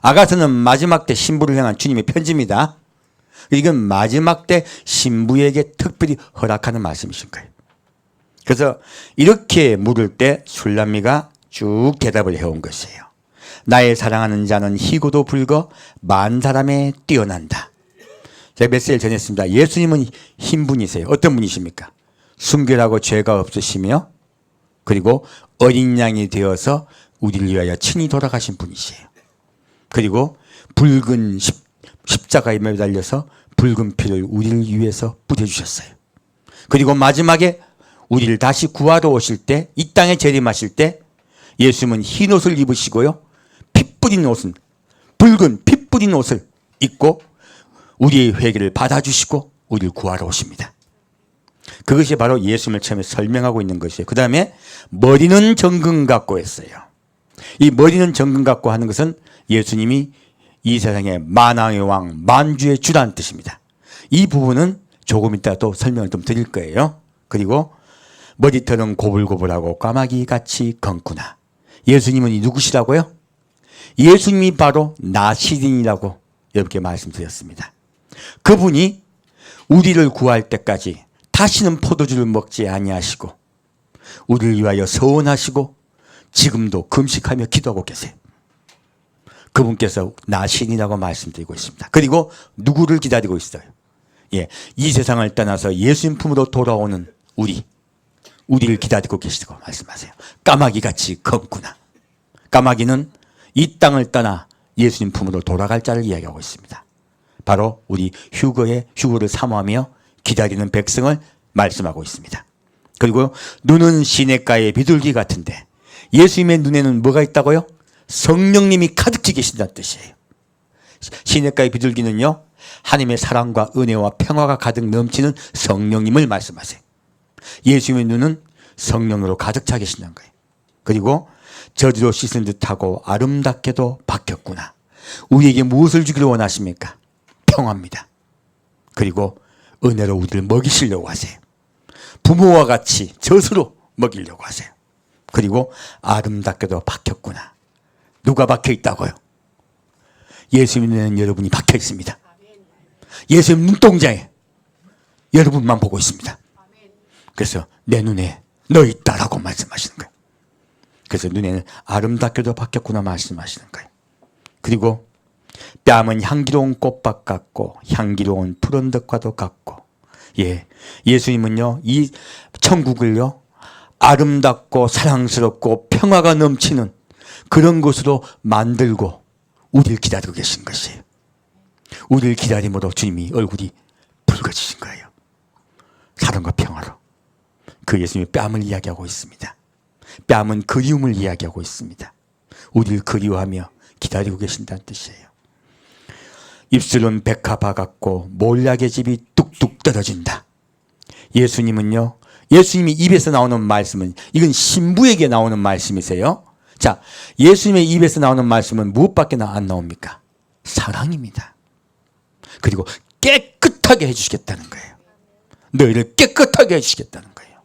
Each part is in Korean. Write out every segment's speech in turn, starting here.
아가서는 마지막 때 신부를 향한 주님의 편지입니다. 이건 마지막 때 신부에게 특별히 허락하는 말씀이신 거예요. 그래서 이렇게 물을 때 술람미가 쭉 대답을 해온 것이에요. 나의 사랑하는 자는 희고도 불거 만 사람에 뛰어난다. 제가 메시지를 전했습니다. 예수님은 흰 분이세요. 어떤 분이십니까? 순결하고 죄가 없으시며 그리고 어린 양이 되어서 우리를 위하여 친히 돌아가신 분이시에요. 그리고 붉은 십자가에 매달려서 붉은 피를 우리를 위해서 뿌려주셨어요. 그리고 마지막에 우리를 다시 구하러 오실 때, 이 땅에 재림하실 때 예수님은 흰 옷을 입으시고요, 피 뿌린 옷은, 붉은 피 뿌린 옷을 입고 우리의 회개를 받아주시고 우리를 구하러 오십니다. 그것이 바로 예수님을 처음에 설명하고 있는 것이에요. 그 다음에 머리는 정금 같고 했어요. 이 머리는 정금 같고 하는 것은 예수님이 이 세상의 만왕의 왕, 만주의 주라는 뜻입니다. 이 부분은 조금 이따 또 설명을 좀 드릴 거예요. 그리고 머리털은 고불고불하고 까마귀같이 검구나. 예수님은 누구시라고요? 예수님이 바로 나시린이라고 여러분께 말씀드렸습니다. 그분이 우리를 구할 때까지 다시는 포도주를 먹지 아니하시고 우리를 위하여 서원하시고 지금도 금식하며 기도하고 계세요. 그분께서 나신이라고 말씀드리고 있습니다. 그리고 누구를 기다리고 있어요? 예, 이 세상을 떠나서 예수님 품으로 돌아오는 우리를 기다리고 계시다고 말씀하세요. 까마귀같이 검구나. 까마귀는 이 땅을 떠나 예수님 품으로 돌아갈 자를 이야기하고 있습니다. 바로 우리 휴거를 사모하며 기다리는 백성을 말씀하고 있습니다. 그리고 눈은 시냇가의 비둘기 같은데 예수님의 눈에는 뭐가 있다고요? 성령님이 가득히 계신다는 뜻이에요. 시냇가의 비둘기는요, 하나님의 사랑과 은혜와 평화가 가득 넘치는 성령님을 말씀하세요. 예수님의 눈은 성령으로 가득 차 계신다는 거예요. 그리고 저주로 씻은 듯하고 아름답게도 바뀌었구나. 우리에게 무엇을 주기를 원하십니까? 평화입니다. 그리고 은혜로 우리를 먹이시려고 하세요. 부모와 같이 젖으로 먹이려고 하세요. 그리고 아름답게도 바뀌었구나. 누가 박혀 있다고요? 예수님은 여러분이 박혀 있습니다. 예수님 눈동자에 여러분만 보고 있습니다. 그래서 내 눈에 너 있다라고 말씀하시는 거예요. 그래서 눈에는 아름답게도 바뀌었구나 말씀하시는 거예요. 그리고 뺨은 향기로운 꽃밭 같고 향기로운 푸른 덕과도 같고, 예, 예수님은요 이 천국을요 아름답고 사랑스럽고 평화가 넘치는 그런 곳으로 만들고 우리를 기다리고 계신 것이에요. 우리를 기다림으로 주님이 얼굴이 붉어지신 거예요. 사랑과 평화로. 그 예수님이 뺨을 이야기하고 있습니다. 뺨은 그리움을 이야기하고 있습니다. 우리를 그리워하며 기다리고 계신다는 뜻이에요. 입술은 백합화 같고 몰약의 집이 뚝뚝 떨어진다. 예수님은요, 예수님이 입에서 나오는 말씀은 이건 신부에게 나오는 말씀이세요. 자, 예수님의 입에서 나오는 말씀은 무엇밖에 안 나옵니까? 사랑입니다. 그리고 깨끗하게 해주시겠다는 거예요. 너희를 깨끗하게 해주시겠다는 거예요.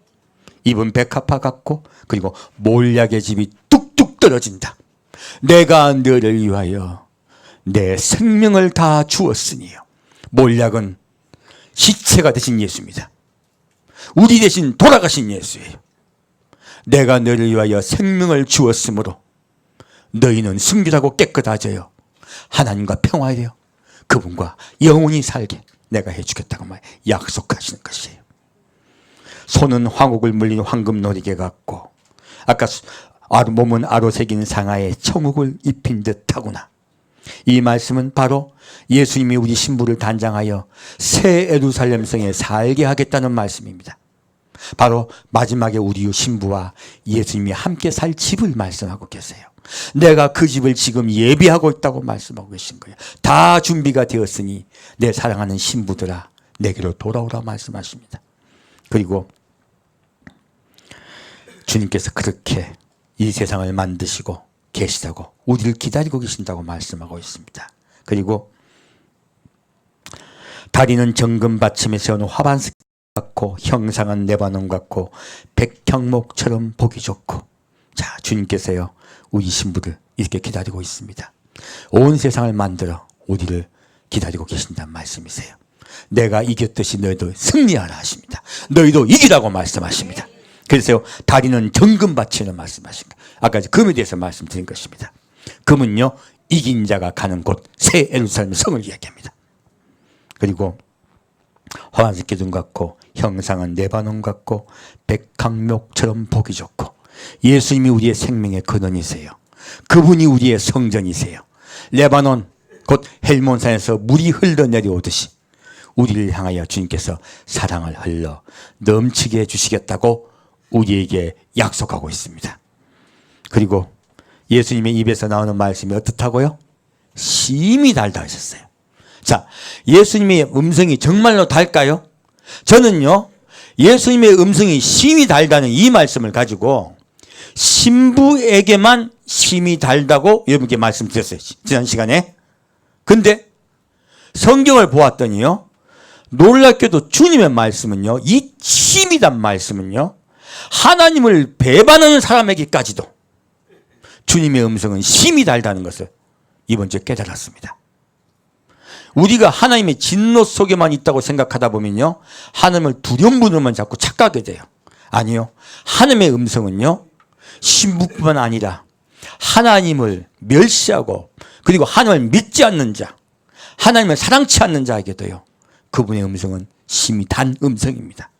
입은 백합화 같고 그리고 몰약의 집이 뚝뚝 떨어진다. 내가 너를 위하여 내 생명을 다 주었으니요. 몰약은 시체가 되신 예수입니다. 우리 대신 돌아가신 예수예요. 내가 너를 위하여 생명을 주었으므로 너희는 순결하고 깨끗하져요. 하나님과 평화되어 그분과 영원히 살게 내가 해주겠다고 약속하시는 것이에요. 손은 황옥을 물린 황금 놀이개 같고 아까 몸은 아로 새긴 상하에 청옥을 입힌 듯하구나. 이 말씀은 바로 예수님이 우리 신부를 단장하여 새 예루살렘 성에 살게 하겠다는 말씀입니다. 바로 마지막에 우리 신부와 예수님이 함께 살 집을 말씀하고 계세요. 내가 그 집을 지금 예비하고 있다고 말씀하고 계신 거예요. 다 준비가 되었으니 내 사랑하는 신부들아 내게로 돌아오라 말씀하십니다. 그리고 주님께서 그렇게 이 세상을 만드시고 계시다고 우리를 기다리고 계신다고 말씀하고 있습니다. 그리고 다리는 정금 받침에 세우는 화반석 같고 형상은 레바논 같고 백향목처럼 보기 좋고, 자, 주님께서요 우리 신부들 이렇게 기다리고 있습니다. 온 세상을 만들어 우리를 기다리고 계신다는 말씀이세요. 내가 이겼듯이 너희도 승리하라 하십니다. 너희도 이기라고 말씀하십니다. 그래서 다리는 정금 바치는 말씀하신 거예요. 아까 금에 대해서 말씀드린 것입니다. 금은요, 이긴 자가 가는 곳 새 예루살렘 성을 이야기합니다. 그리고 화환색 기둥 같고 형상은 레바논 같고 백항목처럼 보기 좋고 예수님이 우리의 생명의 근원이세요. 그분이 우리의 성전이세요. 레바논 곧 헬몬산에서 물이 흘러내려오듯이 우리를 향하여 주님께서 사랑을 흘러 넘치게 해주시겠다고 우리에게 약속하고 있습니다. 그리고 예수님의 입에서 나오는 말씀이 어떻다고요? 심이 달다 하셨어요. 자, 예수님의 음성이 정말로 달까요? 저는요, 예수님의 음성이 심이 달다는 이 말씀을 가지고 신부에게만 심이 달다고 여러분께 말씀드렸어요. 지난 시간에. 근데 성경을 보았더니요, 놀랍게도 주님의 말씀은요, 이 심이 단 말씀은요, 하나님을 배반하는 사람에게까지도 주님의 음성은 심이 달다는 것을 이번 주에 깨달았습니다. 우리가 하나님의 진노 속에만 있다고 생각하다 보면요, 하나님을 두려움으로만 자꾸 착각하게 돼요. 아니요, 하나님의 음성은요, 신부뿐만 아니라 하나님을 멸시하고 그리고 하나님을 믿지 않는 자, 하나님을 사랑치 않는 자에게도요, 그분의 음성은 심히 단 음성입니다.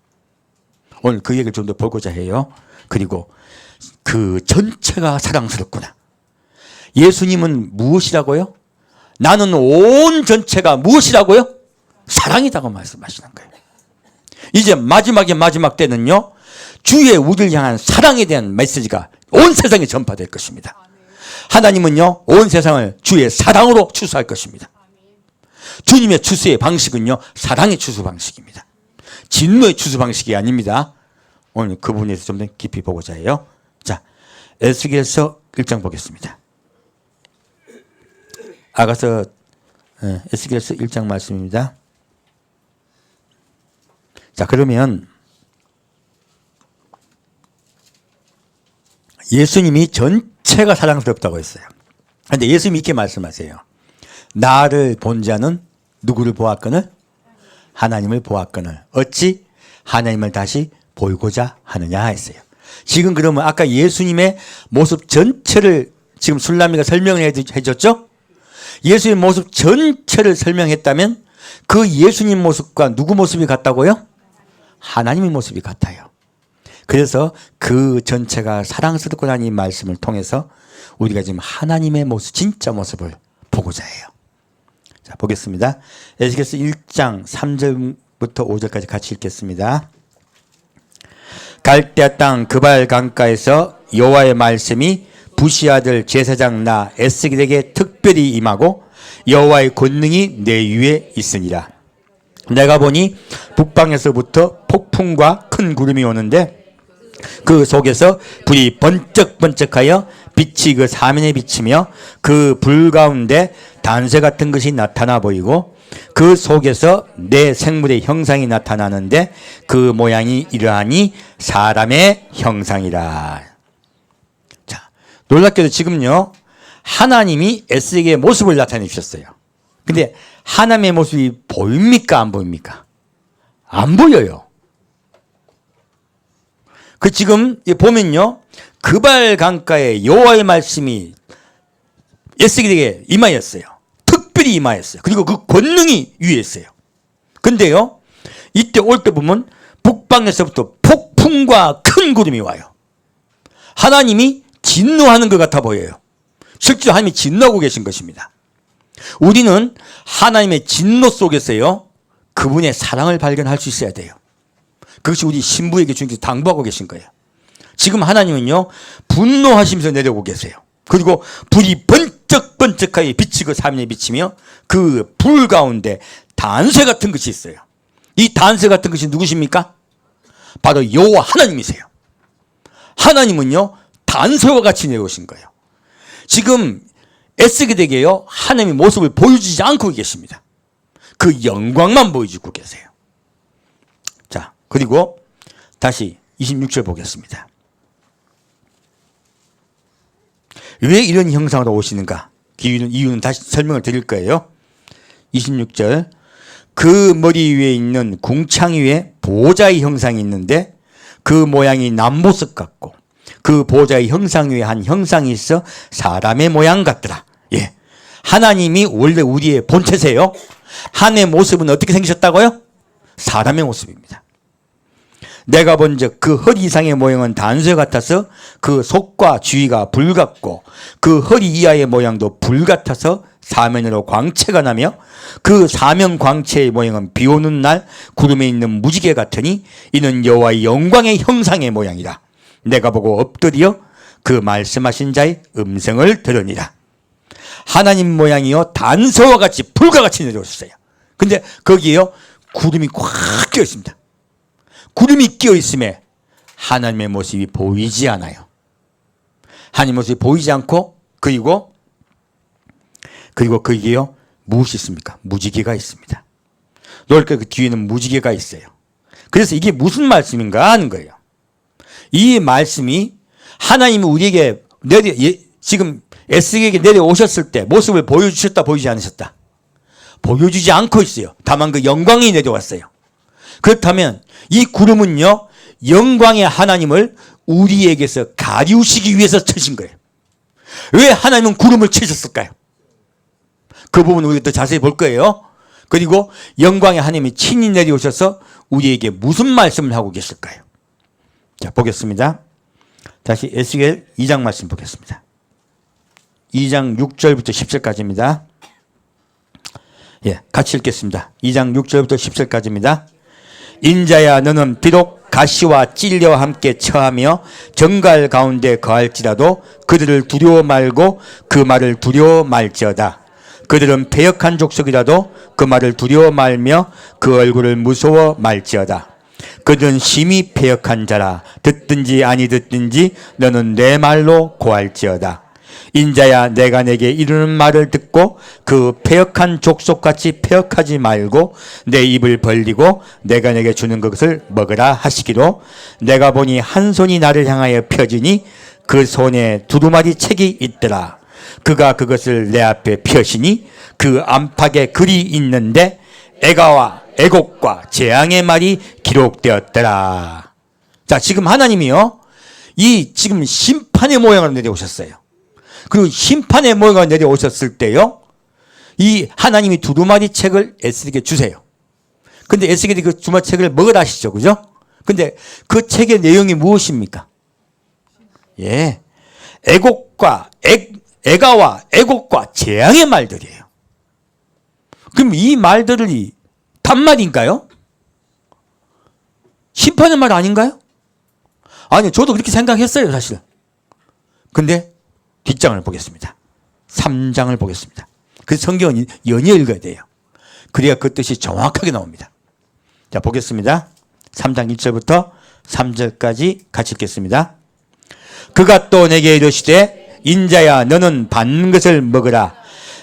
오늘 그 얘기를 좀 더 보고자 해요. 그리고 그 전체가 사랑스럽구나. 예수님은 무엇이라고요? 나는 온 전체가 무엇이라고요? 사랑이라고 말씀하시는 거예요. 이제 마지막 때는요, 주의 우리를 향한 사랑에 대한 메시지가 온 세상에 전파될 것입니다. 하나님은요, 온 세상을 주의 사랑으로 추수할 것입니다. 주님의 추수의 방식은요, 사랑의 추수 방식입니다. 진노의 추수 방식이 아닙니다. 오늘 그 부분에서 좀 더 깊이 보고자 해요. 자, 에스겔서 1장 보겠습니다. 아가서 에스겔서 1장 말씀입니다. 자, 그러면 예수님이 전체가 사랑스럽다고 했어요. 그런데 예수님이 이렇게 말씀하세요. 나를 본 자는 누구를 보았거늘? 하나님을 보았거늘. 어찌 하나님을 다시 보이고자 하느냐 했어요. 지금 그러면 아까 예수님의 모습 전체를 지금 술라미가 설명을 해줬죠? 예수님의 모습 전체를 설명했다면 그 예수님 모습과 누구 모습이 같다고요? 하나님의 모습이 같아요. 그래서 그 전체가 사랑스럽구나 이 말씀을 통해서 우리가 지금 하나님의 모습, 진짜 모습을 보고자 해요. 자, 보겠습니다. 에스겔서 1장 3절부터 5절까지 같이 읽겠습니다. 갈대아 땅 그발 강가에서 여호와의 말씀이 부시 아들 제사장 나 에스겔에게 특별히 임하고 여호와의 권능이 내 위에 있으니라. 내가 보니 북방에서부터 폭풍과 큰 구름이 오는데 그 속에서 불이 번쩍번쩍하여 빛이 그 사면에 비치며 그 불 가운데 단쇠 같은 것이 나타나 보이고 그 속에서 내 생물의 형상이 나타나는데 그 모양이 이러하니 사람의 형상이라. 자, 놀랍게도 지금요, 하나님이 에스겔의 모습을 나타내 주셨어요. 근데 하나님의 모습이 보입니까? 안 보입니까? 안 보여요. 그 지금 보면요, 그발 강가에 여호와의 말씀이 에스겔에게 임하였어요. 특별히 임하였어요. 그리고 그 권능이 위에 있어요. 근데요, 이때 올 때 보면 북방에서부터 폭풍과 큰 구름이 와요. 하나님이 진노하는 것 같아 보여요. 실제로 하나님이 진노하고 계신 것입니다. 우리는 하나님의 진노 속에서요, 그분의 사랑을 발견할 수 있어야 돼요. 그것이 우리 신부에게 주님께서 당부하고 계신 거예요. 지금 하나님은요, 분노하시면서 내려오고 계세요. 그리고 불이 번쩍번쩍하게 빛이 그 사면에 비치며 그 불 가운데 단쇠 같은 것이 있어요. 이 단쇠 같은 것이 누구십니까? 바로 여호와 하나님이세요. 하나님은요, 단쇠와 같이 내려오신 거예요. 지금 에스겔에게요, 하나님의 모습을 보여주지 않고 계십니다. 그 영광만 보여주고 계세요. 자, 그리고 다시 26절 보겠습니다. 왜 이런 형상으로 오시는가? 이유는 다시 설명을 드릴 거예요. 26절. 그 머리 위에 있는 궁창 위에 보호자의 형상이 있는데 그 모양이 남보석 같고 그 보호자의 형상 위에 한 형상이 있어 사람의 모양 같더라. 예. 하나님이 원래 우리의 본체세요. 하나님의 모습은 어떻게 생기셨다고요? 사람의 모습입니다. 내가 본 적 그 허리 이상의 모양은 단수 같아서 그 속과 주위가 불 같고 그 허리 이하의 모양도 불 같아서 사면으로 광채가 나며 그 사면 광채의 모양은 비 오는 날 구름에 있는 무지개 같으니 이는 여호와의 영광의 형상의 모양이라. 내가 보고 엎드려 그 말씀하신 자의 음성을 들으니라. 하나님 모양이요 단서와 같이 불과 같이 내려오셨어요. 근데 거기에요 구름이 꽉 끼어 있습니다. 구름이 끼어 있음에 하나님의 모습이 보이지 않아요. 하나님의 모습이 보이지 않고 그리고 거기에요 무엇이 있습니까? 무지개가 있습니다. 놀까 그 뒤에는 무지개가 있어요. 그래서 이게 무슨 말씀인가 하는 거예요. 이 말씀이 하나님이 우리에게 지금 에스겔에게 내려오셨을 때 모습을 보여주셨다 보이지 않으셨다? 보여주지 않고 있어요. 다만 그 영광이 내려왔어요. 그렇다면 이 구름은요 영광의 하나님을 우리에게서 가리우시기 위해서 쳐신 거예요. 왜 하나님은 구름을 치셨을까요? 그 부분 우리가 더 자세히 볼 거예요. 그리고 영광의 하나님이 친히 내려오셔서 우리에게 무슨 말씀을 하고 계실까요? 자, 보겠습니다. 다시 에스겔 2장 말씀 보겠습니다. 2장 6절부터 10절까지입니다. 예, 같이 읽겠습니다. 2장 6절부터 10절까지입니다. 인자야 너는 비록 가시와 찔려와 함께 처하며 정갈 가운데 거할지라도 그들을 두려워 말고 그 말을 두려워 말지어다. 그들은 패역한 족속이라도 그 말을 두려워 말며 그 얼굴을 무서워 말지어다. 그들은 심히 패역한 자라. 듣든지 아니 듣든지 너는 내 말로 고할지어다. 인자야 내가 내게 이르는 말을 듣고 그 패역한 족속같이 패역하지 말고 내 입을 벌리고 내가 내게 주는 것을 먹으라 하시기로 내가 보니 한 손이 나를 향하여 펴지니 그 손에 두루마리 책이 있더라. 그가 그것을 내 앞에 펴시니 그 안팎에 글이 있는데 애가와 애곡과 재앙의 말이 기록되었더라. 자, 지금 하나님이요 이 지금 심판의 모양으로 내려오셨어요. 그리고 심판의 모양으로 내려오셨을 때요 이 하나님이 두루마리 책을 에스겔에게 주세요. 근데 에스겔이 그 두루마리 책을 먹으라 하시죠, 그죠? 근데 그 책의 내용이 무엇입니까? 예, 애가와 애곡과 재앙의 말들이에요. 그럼 이 말들이 단말인가요? 심판의 말 아닌가요? 아니, 저도 그렇게 생각했어요, 사실. 근데 뒷장을 보겠습니다. 3장을 보겠습니다. 그래서 성경은 연이어 읽어야 돼요. 그래야 그 뜻이 정확하게 나옵니다. 자, 보겠습니다. 3장 1절부터 3절까지 같이 읽겠습니다. 그가 또 내게 이르시되 인자야 너는 받는 것을 먹으라.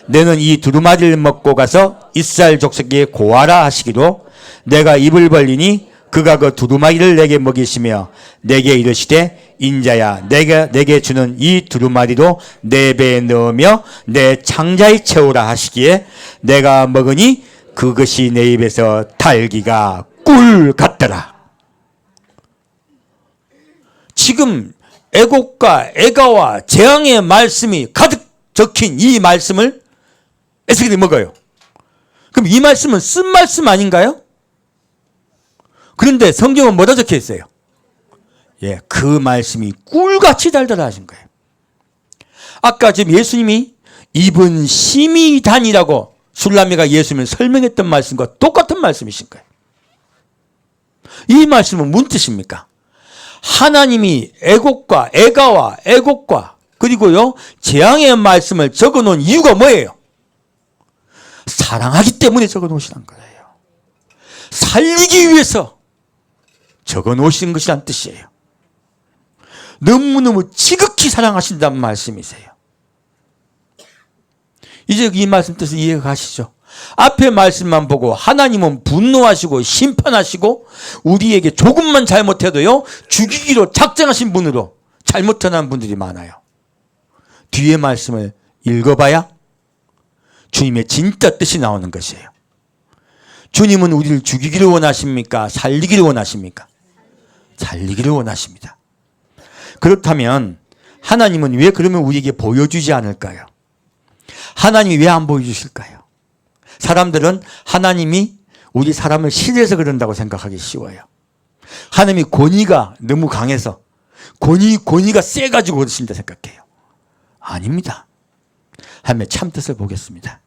너는 이 두루마리를 먹고 가서 이스라엘 족속에게 고하라 하시기로 내가 입을 벌리니 그가 그 두루마리를 내게 먹이시며 내게 이르시되 인자야 내가 내게 주는 이 두루마리로 내 배에 넣으며 내 창자에 채우라 하시기에 내가 먹으니 그것이 내 입에서 달기가 꿀 같더라. 지금 애곡과 애가와 재앙의 말씀이 가득 적힌 이 말씀을 에스겔이 먹어요. 그럼 이 말씀은 쓴 말씀 아닌가요? 그런데 성경은 뭐다 적혀 있어요? 예, 그 말씀이 꿀같이 달달하 하신 거예요. 아까 지금 예수님이 입은 심히 단이라고 술라미가 예수님을 설명했던 말씀과 똑같은 말씀이신 거예요. 이 말씀은 무슨 뜻입니까? 하나님이 애곡과 애가와 애곡과 그리고요 재앙의 말씀을 적어놓은 이유가 뭐예요? 사랑하기 때문에 적어놓으시는 거예요. 살리기 위해서 적어놓으신 것이란 뜻이에요. 너무너무 지극히 사랑하신다는 말씀이세요. 이제 이 말씀 뜻을 이해가 가시죠? 앞에 말씀만 보고 하나님은 분노하시고 심판하시고 우리에게 조금만 잘못해도요 죽이기로 작정하신 분으로 잘못 전한 분들이 많아요. 뒤에 말씀을 읽어봐야 주님의 진짜 뜻이 나오는 것이에요. 주님은 우리를 죽이기를 원하십니까? 살리기를 원하십니까? 살리기를 원하십니다. 그렇다면 하나님은 왜 그러면 우리에게 보여주지 않을까요? 하나님이 왜 안 보여주실까요? 사람들은 하나님이 우리 사람을 싫어해서 그런다고 생각하기 쉬워요. 하나님이 권위가 너무 강해서 권위가 세가지고 그러신다 생각해요. 아닙니다. 하나님의 참뜻을 보겠습니다.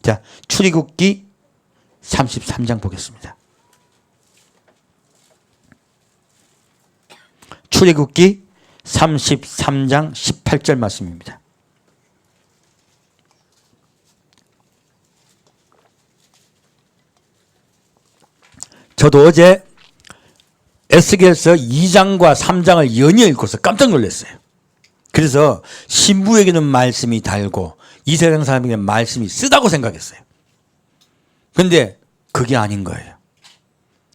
자, 출애굽기 33장 보겠습니다. 출애굽기 33장 18절 말씀입니다. 저도 어제 에스겔서 2장과 3장을 연이어 읽고서 깜짝 놀랐어요. 그래서 신부에게는 말씀이 달고 이 세상 사람에게는 말씀이 쓰다고 생각했어요. 그런데 그게 아닌 거예요.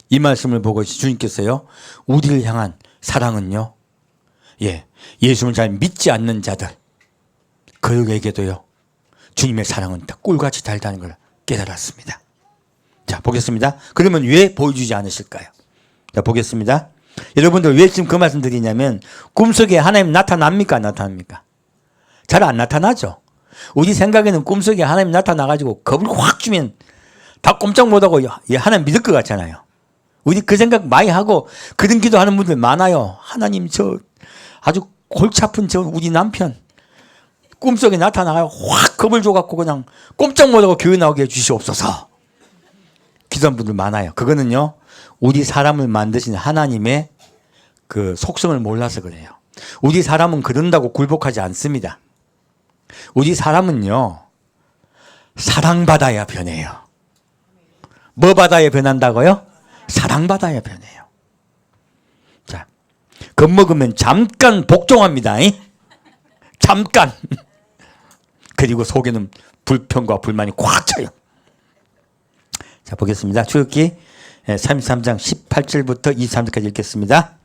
이 말씀을 보고 주님께서요, 우리를 향한 사랑은요, 예수를 잘 믿지 않는 자들, 그에게도요, 주님의 사랑은 다 꿀같이 달다는 걸 깨달았습니다. 자, 보겠습니다. 그러면 왜 보여주지 않으실까요? 자, 보겠습니다. 여러분들 왜 지금 그 말씀 드리냐면, 꿈속에 하나님 나타납니까? 안 나타납니까? 잘 안 나타나죠. 우리 생각에는 꿈속에 하나님 나타나가지고 겁을 확 주면 다 꼼짝 못하고 하나님 믿을 것 같잖아요. 우리 그 생각 많이 하고 그런 기도하는 분들 많아요. 하나님, 저 아주 골치 아픈 저 우리 남편 꿈속에 나타나가요. 확 겁을 줘갖고 그냥 꼼짝 못하고 교회 나오게 해주시옵소서. 기도하는 분들 많아요. 그거는요, 우리 사람을 만드신 하나님의 그 속성을 몰라서 그래요. 우리 사람은 그런다고 굴복하지 않습니다. 우리 사람은요, 사랑받아야 변해요. 뭐 받아야 변한다고요? 사랑받아야 변해요. 자, 겁먹으면 잠깐 복종합니다. 잠깐. 그리고 속에는 불평과 불만이 꽉 차요. 자, 보겠습니다. 출애굽기 33장 18절부터 23절까지 읽겠습니다.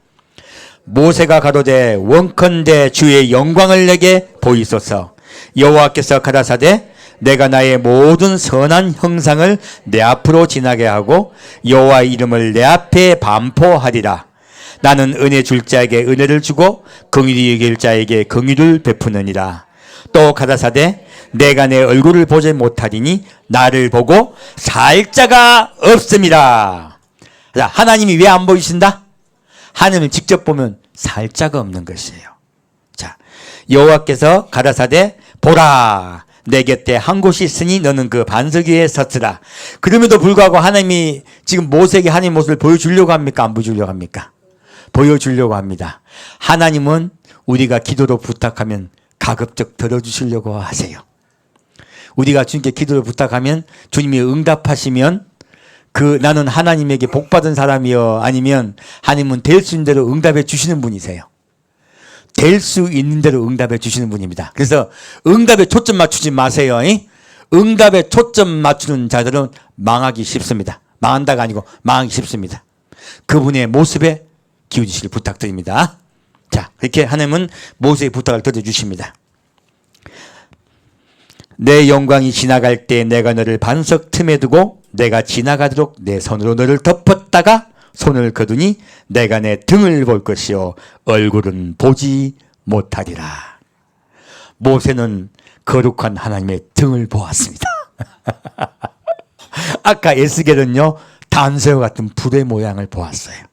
모세가 가로되 원컨대 주의 영광을 내게 보이소서. 여호와께서 가라사대 내가 나의 모든 선한 형상을 내 앞으로 지나게 하고 여호와의 이름을 내 앞에 반포하리라. 나는 은혜 줄 자에게 은혜를 주고 긍휼히 여길 자에게 긍휼을 베푸느니라. 또 가라사대 내가 내 얼굴을 보지 못하리니 나를 보고 살 자가 없음이라. 자, 하나님이 왜 안 보이신다? 하나님을 직접 보면 살 자가 없는 것이에요. 자, 여호와께서 가라사대 보라 내 곁에 한 곳이 있으니 너는 그 반석 위에 섰으라. 그럼에도 불구하고 하나님이 지금 모세에게 하나님의 모습을 보여주려고 합니까? 안 보여주려고 합니까? 보여주려고 합니다. 하나님은 우리가 기도로 부탁하면 가급적 들어주시려고 하세요. 우리가 주님께 기도를 부탁하면 주님이 응답하시면 나는 하나님에게 복받은 사람이요, 아니면 하나님은 될 수 있는 대로 응답해 주시는 분이세요. 될 수 있는 대로 응답해 주시는 분입니다. 그래서 응답에 초점 맞추지 마세요. 응답에 초점 맞추는 자들은 망하기 쉽습니다. 망한다가 아니고 망하기 쉽습니다. 그분의 모습에 기울이시길 부탁드립니다. 자, 이렇게 하나님은 모세의 부탁을 들어주십니다. 내 영광이 지나갈 때 내가 너를 반석 틈에 두고 내가 지나가도록 내 손으로 너를 덮었다가 손을 거두니 내가 내 등을 볼 것이요 얼굴은 보지 못하리라. 모세는 거룩한 하나님의 등을 보았습니다. 아까 에스겔은요, 단새와 같은 불의 모양을 보았어요.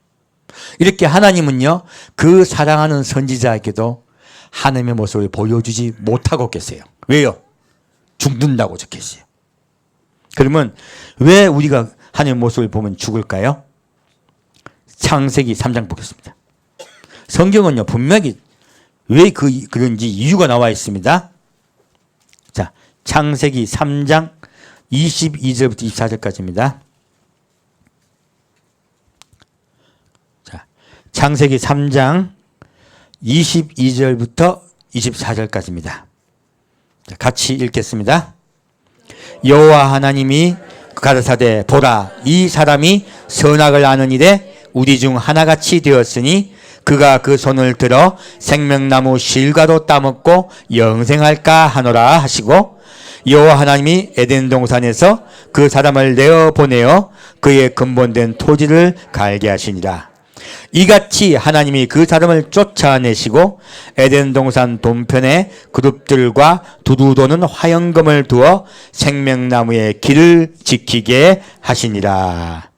이렇게 하나님은요, 그 사랑하는 선지자에게도 하나님의 모습을 보여주지 못하고 계세요. 왜요? 죽는다고 적혀있어요. 그러면 왜 우리가 하나님의 모습을 보면 죽을까요? 창세기 3장 보겠습니다. 성경은요, 분명히 왜 그런지 이유가 나와 있습니다. 자, 창세기 3장 22절부터 24절까지입니다. 자, 창세기 3장 22절부터 24절까지입니다. 자, 같이 읽겠습니다. 여호와 하나님이 가라사대 보라 이 사람이 선악을 아는 일에 우리 중 하나같이 되었으니 그가 그 손을 들어 생명나무 실과도 따먹고 영생할까 하노라 하시고, 여호와 하나님이 에덴 동산에서 그 사람을 내어 보내어 그의 근본된 토지를 갈게 하시니라. 이같이 하나님이 그 사람을 쫓아내시고 에덴 동산 동편에 그룹들과 두루 도는 화영금을 두어 생명나무의 길을 지키게 하시니라.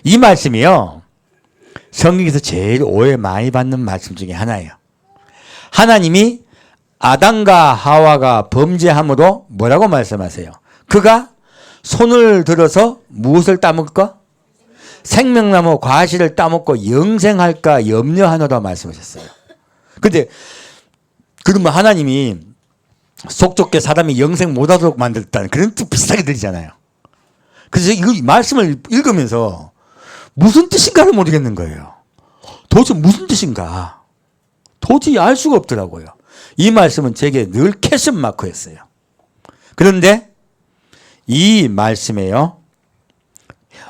이 말씀이요, 성경에서 제일 오해 많이 받는 말씀 중에 하나예요. 하나님이 아담과 하와가 범죄함으로 뭐라고 말씀하세요? 그가 손을 들어서 무엇을 따먹을까? 생명나무 과실을 따먹고 영생할까 염려하노라 말씀하셨어요. 근데 그러면 하나님이 속 좁게 사람이 영생 못하도록 만들었다는 그런 뜻 비슷하게 들리잖아요. 그래서 이 말씀을 읽으면서 무슨 뜻인가를 모르겠는 거예요. 도대체 무슨 뜻인가? 도저히 알 수가 없더라고요. 이 말씀은 제게 늘 캐션 마크였어요. 그런데 이 말씀에요,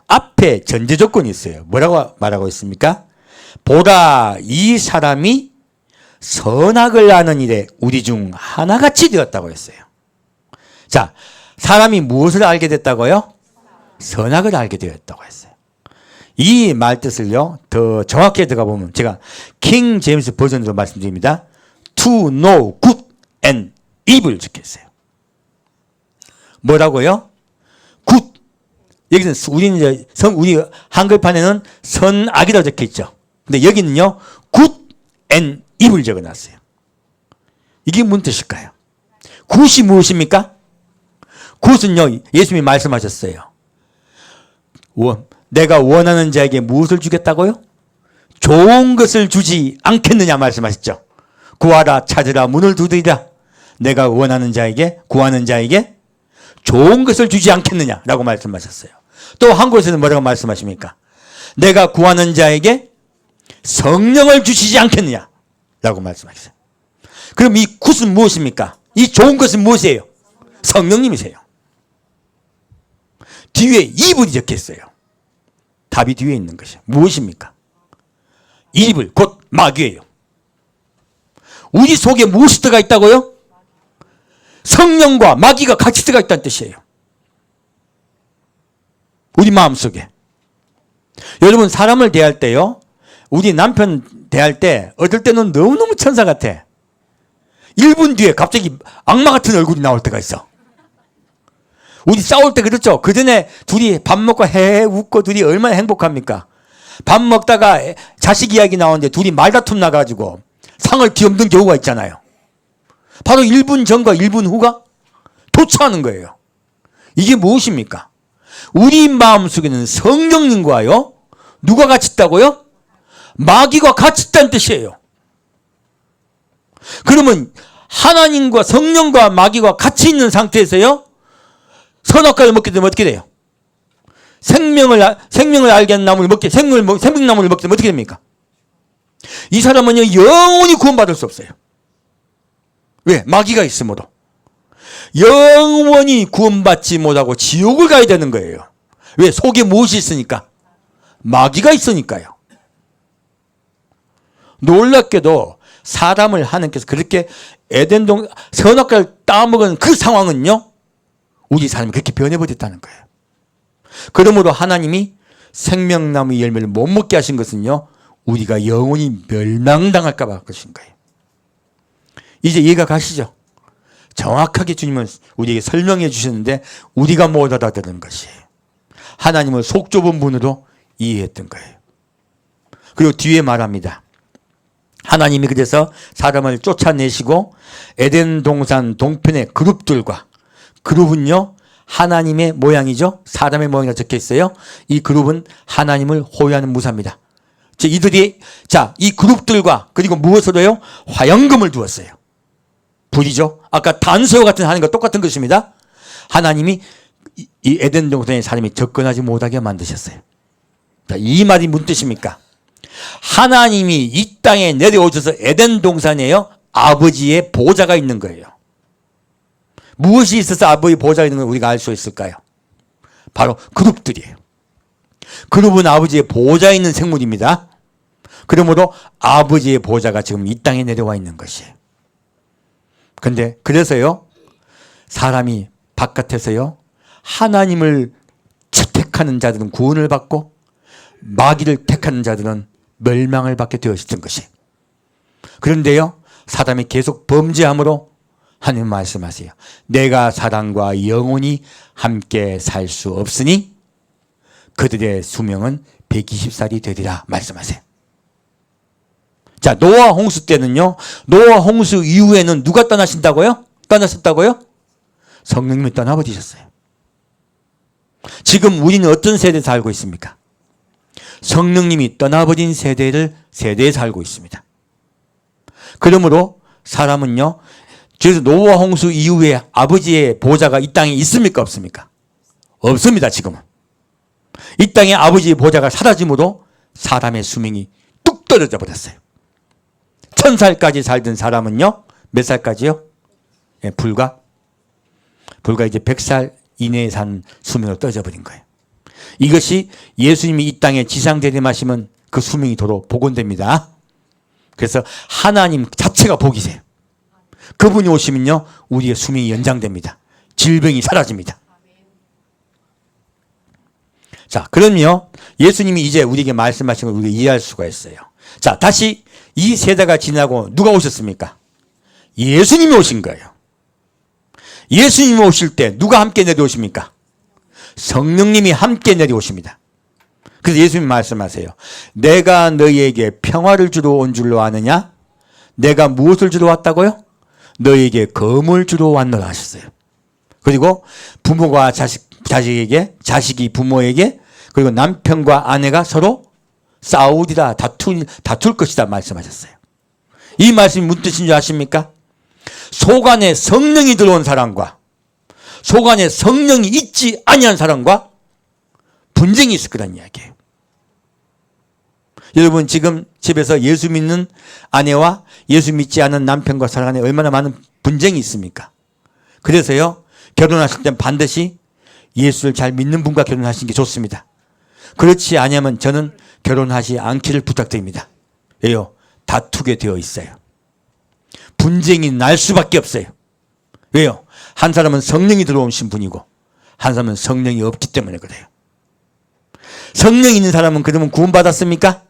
앞에 전제 조건이 있어요. 뭐라고 말하고 있습니까? 보라, 이 사람이 선악을 아는 일에 우리 중 하나같이 되었다고 했어요. 자, 사람이 무엇을 알게 됐다고요? 선악을 알게 되었다고 했어요. 이 말 뜻을요, 더 정확하게 들어가 보면 제가 킹 제임스 버전으로 말씀드립니다. To know good and evil 적혀있어요. 뭐라고요? good. 여기는 우리 한글판에는 선악이라고 적혀있죠. 근데 여기는요, good and evil 적어놨어요. 이게 무슨 뜻일까요? 굿이 무엇입니까? 굿은요, 예수님이 말씀하셨어요. 내가 원하는 자에게 무엇을 주겠다고요? 좋은 것을 주지 않겠느냐 말씀하셨죠. 구하라, 찾으라, 문을 두드리라. 내가 원하는 자에게, 구하는 자에게 좋은 것을 주지 않겠느냐라고 말씀하셨어요. 또 한 곳에서는 뭐라고 말씀하십니까? 내가 구하는 자에게 성령을 주시지 않겠느냐라고 말씀하셨어요. 그럼 이 굿은 무엇입니까? 이 좋은 것은 무엇이에요? 성령님이세요. 뒤에 이불이 적혀있어요. 답이 뒤에 있는 것이에요. 무엇입니까? 이불, 곧 마귀예요. 우리 속에 무엇이 들어가 있다고요? 성령과 마귀가 같이 들어가 있다는 뜻이에요. 우리 마음속에. 여러분, 사람을 대할 때요, 우리 남편 대할 때 어떨 때는 너무너무 천사 같아. 1분 뒤에 갑자기 악마 같은 얼굴이 나올 때가 있어. 우리 싸울 때 그렇죠? 그 전에 둘이 밥 먹고 웃고 둘이 얼마나 행복합니까? 밥 먹다가 자식 이야기 나오는데 둘이 말다툼 나가지고 상을 뒤엎는 경우가 있잖아요. 바로 1분 전과 1분 후가 교차하는 거예요. 이게 무엇입니까? 우리 마음속에는 성령님과요, 누가 같이 있다고요? 마귀가 같이 있다는 뜻이에요. 그러면 하나님과 성령과 마귀가 같이 있는 상태에서요, 선악과를 먹게 되면 어떻게 돼요? 생명을 알게 하는 나무를 먹게, 생명나무를 먹게 되면 어떻게 됩니까? 이 사람은요, 영원히 구원받을 수 없어요. 왜? 마귀가 있으므로. 영원히 구원받지 못하고 지옥을 가야 되는 거예요. 왜? 속에 무엇이 있으니까? 마귀가 있으니까요. 놀랍게도 사람을 하나님께서 그렇게 에덴동 선악과를 따먹은 그 상황은요, 우리 사람이 그렇게 변해버렸다는 거예요. 그러므로 하나님이 생명나무 열매를 못 먹게 하신 것은요, 우리가 영원히 멸망당할까 봐 그러신 거예요. 이제 이해가 가시죠? 정확하게 주님은 우리에게 설명해 주셨는데 우리가 못 알아듣는 것이에요. 하나님을 속 좁은 분으로 이해했던 거예요. 그리고 뒤에 말합니다. 하나님이 그래서 사람을 쫓아내시고 에덴 동산 동편의 그룹들과, 그룹은요 하나님의 모양이죠. 사람의 모양이라 적혀 있어요. 이 그룹은 하나님을 호위하는 무사입니다. 이들이 이 그룹들과 그리고 무엇으로요? 화영금을 두었어요. 불이죠. 아까 단소와 같은 하나님과 똑같은 것입니다. 하나님이 이 에덴 동산에 사람이 접근하지 못하게 만드셨어요. 이 말이 무슨 뜻입니까? 하나님이 이 땅에 내려오셔서 에덴 동산에요, 아버지의 보좌가 있는 거예요. 무엇이 있어서 아버지의 보좌가 있는 걸 우리가 알 수 있을까요? 바로 그룹들이에요. 그룹은 아버지의 보좌에 있는 생물입니다. 그러므로 아버지의 보좌가 지금 이 땅에 내려와 있는 것이에요. 근데 그래서요, 사람이 바깥에서요, 하나님을 택하는 자들은 구원을 받고 마귀를 택하는 자들은 멸망을 받게 되었던 것이에요. 그런데요, 사람이 계속 범죄함으로 하나님 말씀하세요. 내가 사람과 영원히 함께 살 수 없으니 그들의 수명은 120살이 되리라 말씀하세요. 자, 노아 홍수 때는요, 노아 홍수 이후에는 누가 떠나신다고요? 떠나셨다고요? 성령님이 떠나버리셨어요. 지금 우리는 어떤 세대에 살고 있습니까? 성령님이 떠나버린 세대에 살고 있습니다. 그러므로 사람은요, 그래서 노아 홍수 이후에 아버지의 보좌가 이 땅에 있습니까? 없습니까? 없습니다, 지금은. 이 땅에 아버지의 보좌가 사라짐으로 사람의 수명이 뚝 떨어져 버렸어요. 1000살까지 살던 사람은요, 몇 살까지요? 예, 불과 이제 100살 이내에 산 수명으로 떨어져 버린 거예요. 이것이 예수님이 이 땅에 지상대림하시면 그 수명이 도로 복원됩니다. 그래서 하나님 자체가 복이세요. 그분이 오시면요, 우리의 수명이 연장됩니다. 질병이 사라집니다. 자, 그럼요, 예수님이 이제 우리에게 말씀하신 걸 우리가 이해할 수가 있어요. 자, 다시 이 세대가 지나고 누가 오셨습니까? 예수님이 오신 거예요. 예수님이 오실 때 누가 함께 내려오십니까? 성령님이 함께 내려오십니다. 그래서 예수님 말씀하세요. 내가 너희에게 평화를 주러 온 줄로 아느냐? 내가 무엇을 주러 왔다고요? 너희에게 검을 주러 왔노라 하셨어요. 그리고 부모가 자식에게, 자식이 부모에게, 그리고 남편과 아내가 서로 싸우리라, 다툴 것이다 말씀하셨어요. 이 말씀이 무슨 뜻인 줄 아십니까? 속 안에 성령이 들어온 사람과 속 안에 성령이 있지 아니한 사람과 분쟁이 있을 거란 이야기예요. 여러분, 지금 집에서 예수 믿는 아내와 예수 믿지 않은 남편과 사람 간에 얼마나 많은 분쟁이 있습니까? 그래서요, 결혼하실 땐 반드시 예수를 잘 믿는 분과 결혼하시는 게 좋습니다. 그렇지 않으면 저는 결혼하지 않기를 부탁드립니다. 왜요? 다투게 되어 있어요. 분쟁이 날 수밖에 없어요. 왜요? 한 사람은 성령이 들어오신 분이고 한 사람은 성령이 없기 때문에 그래요. 성령이 있는 사람은 그러면 구원받았습니까?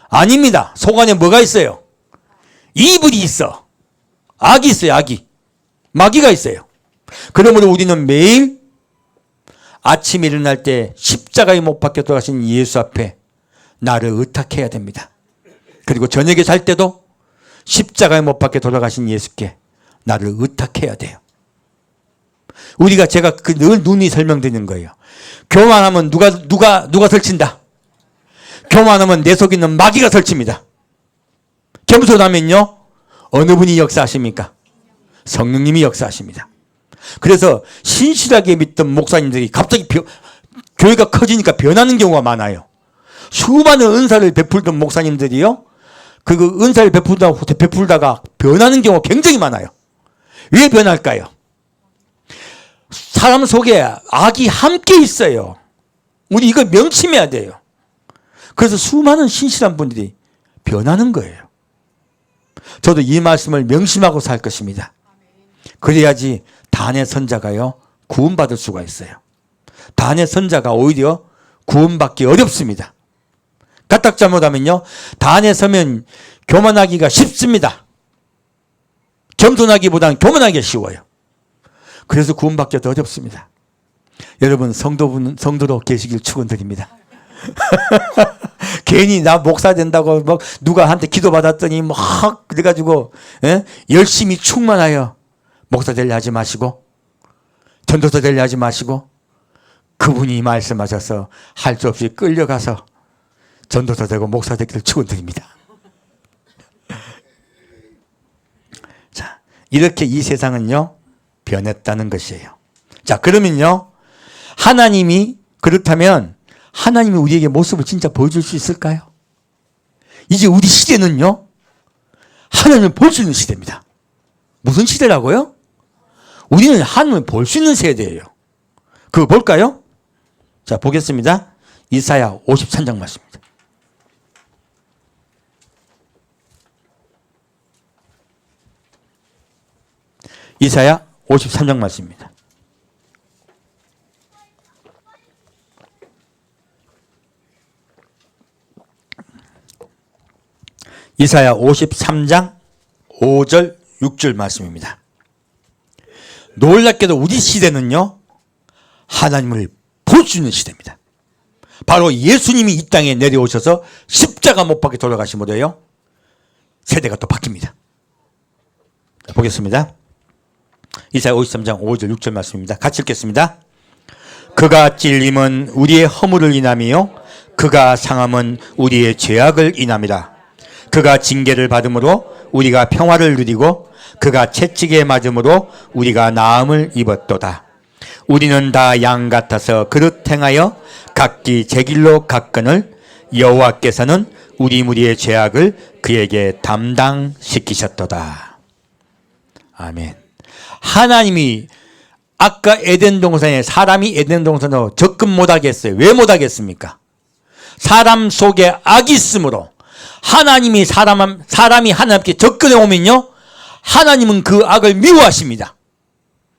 아닙니다. 속 안에 뭐가 있어요? 이불이 있어. 악이 있어요. 악이. 마귀가 있어요. 그러므로 우리는 매일 아침에 일어날 때 십자가에 못 박혀 돌아가신 예수 앞에 나를 의탁해야 됩니다. 그리고 저녁에 잘 때도 십자가에 못 박혀 돌아가신 예수께 나를 의탁해야 돼요. 제가 늘 눈이 설명드리는 거예요. 교만하면 누가 설친다? 교만하면 내 속에 있는 마귀가 설칩니다. 겸손하면요, 어느 분이 역사하십니까? 성령님이 역사하십니다. 그래서 신실하게 믿던 목사님들이 갑자기 교회가 커지니까 변하는 경우가 많아요. 수많은 은사를 베풀던 목사님들이요, 그 은사를 베풀다가 변하는 경우가 굉장히 많아요. 왜 변할까요? 사람 속에 악이 함께 있어요. 우리 이걸 명심해야 돼요. 그래서 수많은 신실한 분들이 변하는 거예요. 저도 이 말씀을 명심하고 살 것입니다. 그래야지 단의 선자가요, 구원받을 수가 있어요. 단의 선자가 오히려 구원받기 어렵습니다. 까딱 잘못하면요, 단에 서면 교만하기가 쉽습니다. 겸손하기보다는 교만하기가 쉬워요. 그래서 구원받기가 더 어렵습니다. 여러분, 성도로 계시길 축원드립니다. 괜히 나 목사 된다고 막 누가 한테 기도받았더니 막 그래가지고 열심히 충만하여 목사 되려 하지 마시고 전도사 되려 하지 마시고, 그분이 말씀하셔서 할 수 없이 끌려가서 전도사 되고 목사 되기를 축원드립니다. 자, 이렇게 이 세상은요, 변했다는 것이에요. 자, 그러면요, 그렇다면 하나님이 우리에게 모습을 진짜 보여줄 수 있을까요? 이제 우리 시대는요, 하나님을 볼 수 있는 시대입니다. 무슨 시대라고요? 우리는 하나님을 볼 수 있는 세대예요. 그거 볼까요? 자, 보겠습니다. 이사야 53장 말씀입니다. 이사야 53장 말씀입니다. 이사야 53장 5절 6절 말씀입니다. 놀랍게도 우리 시대는요, 하나님을 볼 수 있는 시대입니다. 바로 예수님이 이 땅에 내려오셔서 십자가 못 박혀 돌아가심으로요, 세대가 또 바뀝니다. 보겠습니다. 이사야 53장 5절 6절 말씀입니다. 같이 읽겠습니다. 그가 찔림은 우리의 허물을 인함이요 그가 상함은 우리의 죄악을 인함이라. 그가 징계를 받음으로 우리가 평화를 누리고 그가 채찍에 맞음으로 우리가 나음을 입었도다. 우리는 다 양 같아서 그릇 행하여 각기 제 길로 갔거늘 여호와께서는 우리 무리의 죄악을 그에게 담당시키셨도다. 아멘. 하나님이 아까 에덴 동산에 사람이 에덴 동산으로 접근 못하겠어요. 왜 못하겠습니까? 사람 속에 악이 있으므로 하나님이 사람이 하나님께 접근해 오면요, 하나님은 그 악을 미워하십니다.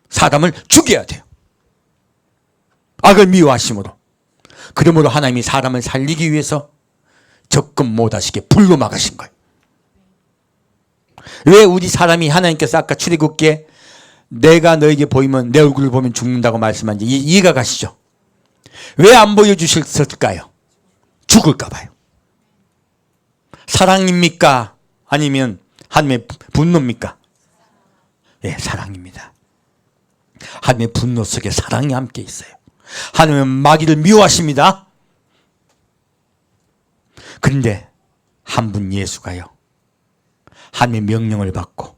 사람을 죽여야 돼요. 악을 미워하심으로. 그러므로 하나님이 사람을 살리기 위해서 접근 못하시게 불로 막으신 거예요. 왜 우리 사람이 하나님께서 아까 출애굽기에 내가 너에게 보이면 내 얼굴을 보면 죽는다고 말씀한지 이해가 가시죠? 왜 안 보여주셨을까요? 죽을까 봐요. 사랑입니까? 아니면 하나님의 분노입니까? 예, 사랑입니다. 하나님의 분노 속에 사랑이 함께 있어요. 하나님은 마귀를 미워하십니다. 그런데 한 분 예수가요, 하나님의 명령을 받고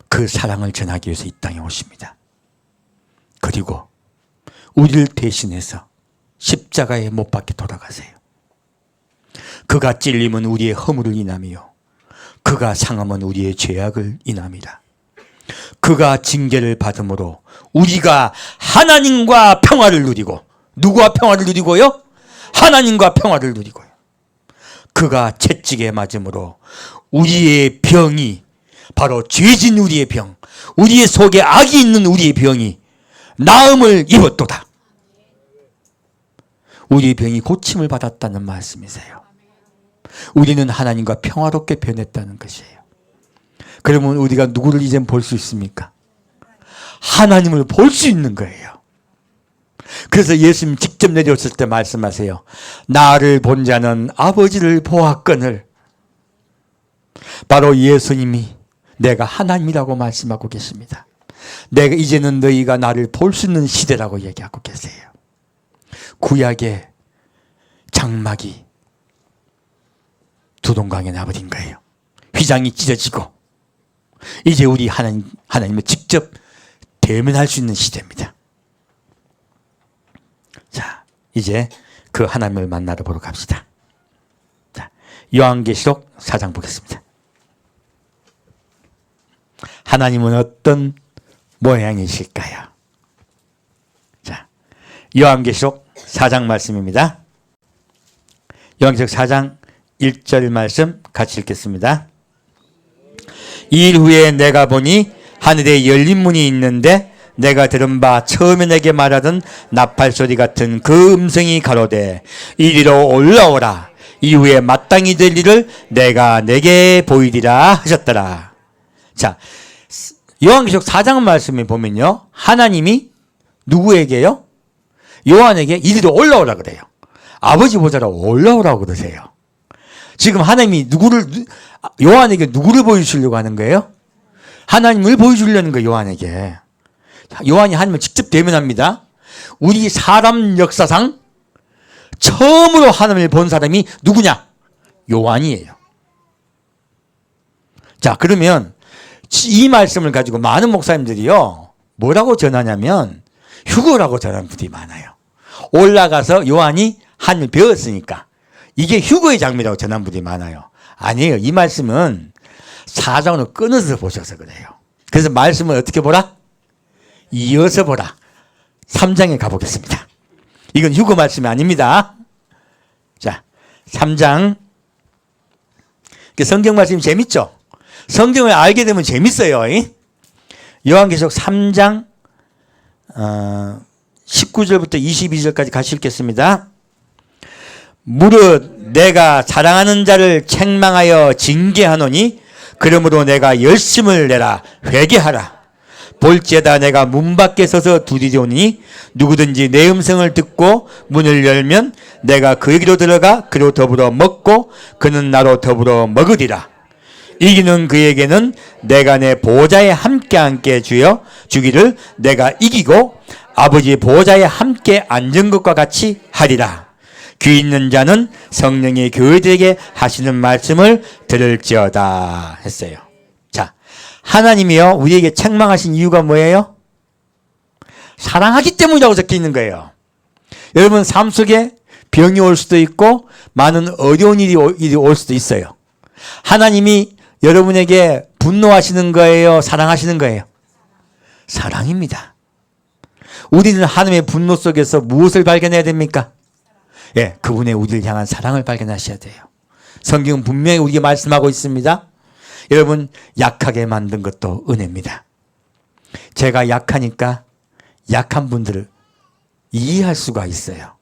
그 사랑을 전하기 위해서 이 땅에 오십니다. 그리고 우리를 대신해서 십자가에 못 박혀 돌아가세요. 그가 찔림은 우리의 허물을 인함이요 그가 상함은 우리의 죄악을 인함이라. 그가 징계를 받음으로 우리가 하나님과 평화를 누리고, 누구와 평화를 누리고요? 하나님과 평화를 누리고요. 그가 채찍에 맞음으로 우리의 병이, 바로 죄진 우리의 병, 우리의 속에 악이 있는 우리의 병이 나음을 입었도다. 우리의 병이 고침을 받았다는 말씀이세요. 우리는 하나님과 평화롭게 변했다는 것이에요. 그러면 우리가 누구를 이젠 볼 수 있습니까? 하나님을 볼 수 있는 거예요. 그래서 예수님 직접 내려오실 때 말씀하세요. 나를 본 자는 아버지를 보았거늘. 바로 예수님이 내가 하나님이라고 말씀하고 계십니다. 내가 이제는 너희가 나를 볼 수 있는 시대라고 얘기하고 계세요. 구약의 장막이 두동강에 나버린 거예요. 휘장이 찢어지고 이제 우리 하나님을 직접 대면할 수 있는 시대입니다. 자, 이제 그 하나님을 만나러 보러 갑시다. 자, 요한계시록 4장 보겠습니다. 하나님은 어떤 모양이실까요? 자, 요한계시록 4장 말씀입니다. 요한계시록 4장 1절 말씀 같이 읽겠습니다. 이 일 후에 내가 보니 하늘에 열린 문이 있는데 내가 들은 바 처음에 내게 말하던 나팔 소리 같은 그 음성이 가로되 이리로 올라오라. 이후에 마땅히 될 일을 내가 내게 보이리라 하셨더라. 자, 요한계시록 4장 말씀에 보면요, 하나님이 누구에게요? 요한에게 이리로 올라오라 그래요. 아버지 보자로 올라오라고 그러세요. 지금 하나님이 요한에게 누구를 보여주시려고 하는 거예요? 하나님을 보여주려는 거예요, 요한에게. 요한이 하나님을 직접 대면합니다. 우리 사람 역사상 처음으로 하나님을 본 사람이 누구냐? 요한이에요. 자, 그러면 이 말씀을 가지고 많은 목사님들이요, 뭐라고 전하냐면 휴거라고 전하는 분들이 많아요. 올라가서 요한이 하나님을 배웠으니까 이게 휴거의 장면이라고 전하는 분들이 많아요. 아니에요. 이 말씀은 사장으로 끊어서 보셔서 그래요. 그래서 말씀을 어떻게 보라? 이어서 보라. 3장에 가보겠습니다. 이건 휴거 말씀이 아닙니다. 자, 3장. 성경 말씀이 재밌죠? 성경을 알게 되면 재밌어요. 요한계시록 3장 19절부터 22절까지 같이 읽겠습니다. 무릇 내가 사랑하는 자를 책망하여 징계하노니 그러므로 내가 열심을 내라 회개하라. 볼지에다 내가 문 밖에 서서 두드리오니 누구든지 내 음성을 듣고 문을 열면 내가 그에게로 들어가 그로 더불어 먹고 그는 나로 더불어 먹으리라. 이기는 그에게는 내가 내 보좌에 함께 앉게 주기를 내가 이기고 아버지 보좌에 함께 앉은 것과 같이 하리라. 귀 있는 자는 성령이 교회들에게 하시는 말씀을 들을지어다 했어요. 자, 하나님이요 우리에게 책망하신 이유가 뭐예요? 사랑하기 때문이라고 적혀 있는 거예요. 여러분 삶 속에 병이 올 수도 있고 많은 어려운 일이 올 수도 있어요. 하나님이 여러분에게 분노하시는 거예요? 사랑하시는 거예요? 사랑입니다. 우리는 하나님의 분노 속에서 무엇을 발견해야 됩니까? 예, 그분의 우리를 향한 사랑을 발견하셔야 돼요. 성경은 분명히 우리에게 말씀하고 있습니다. 여러분 약하게 만든 것도 은혜입니다. 제가 약하니까 약한 분들을 이해할 수가 있어요.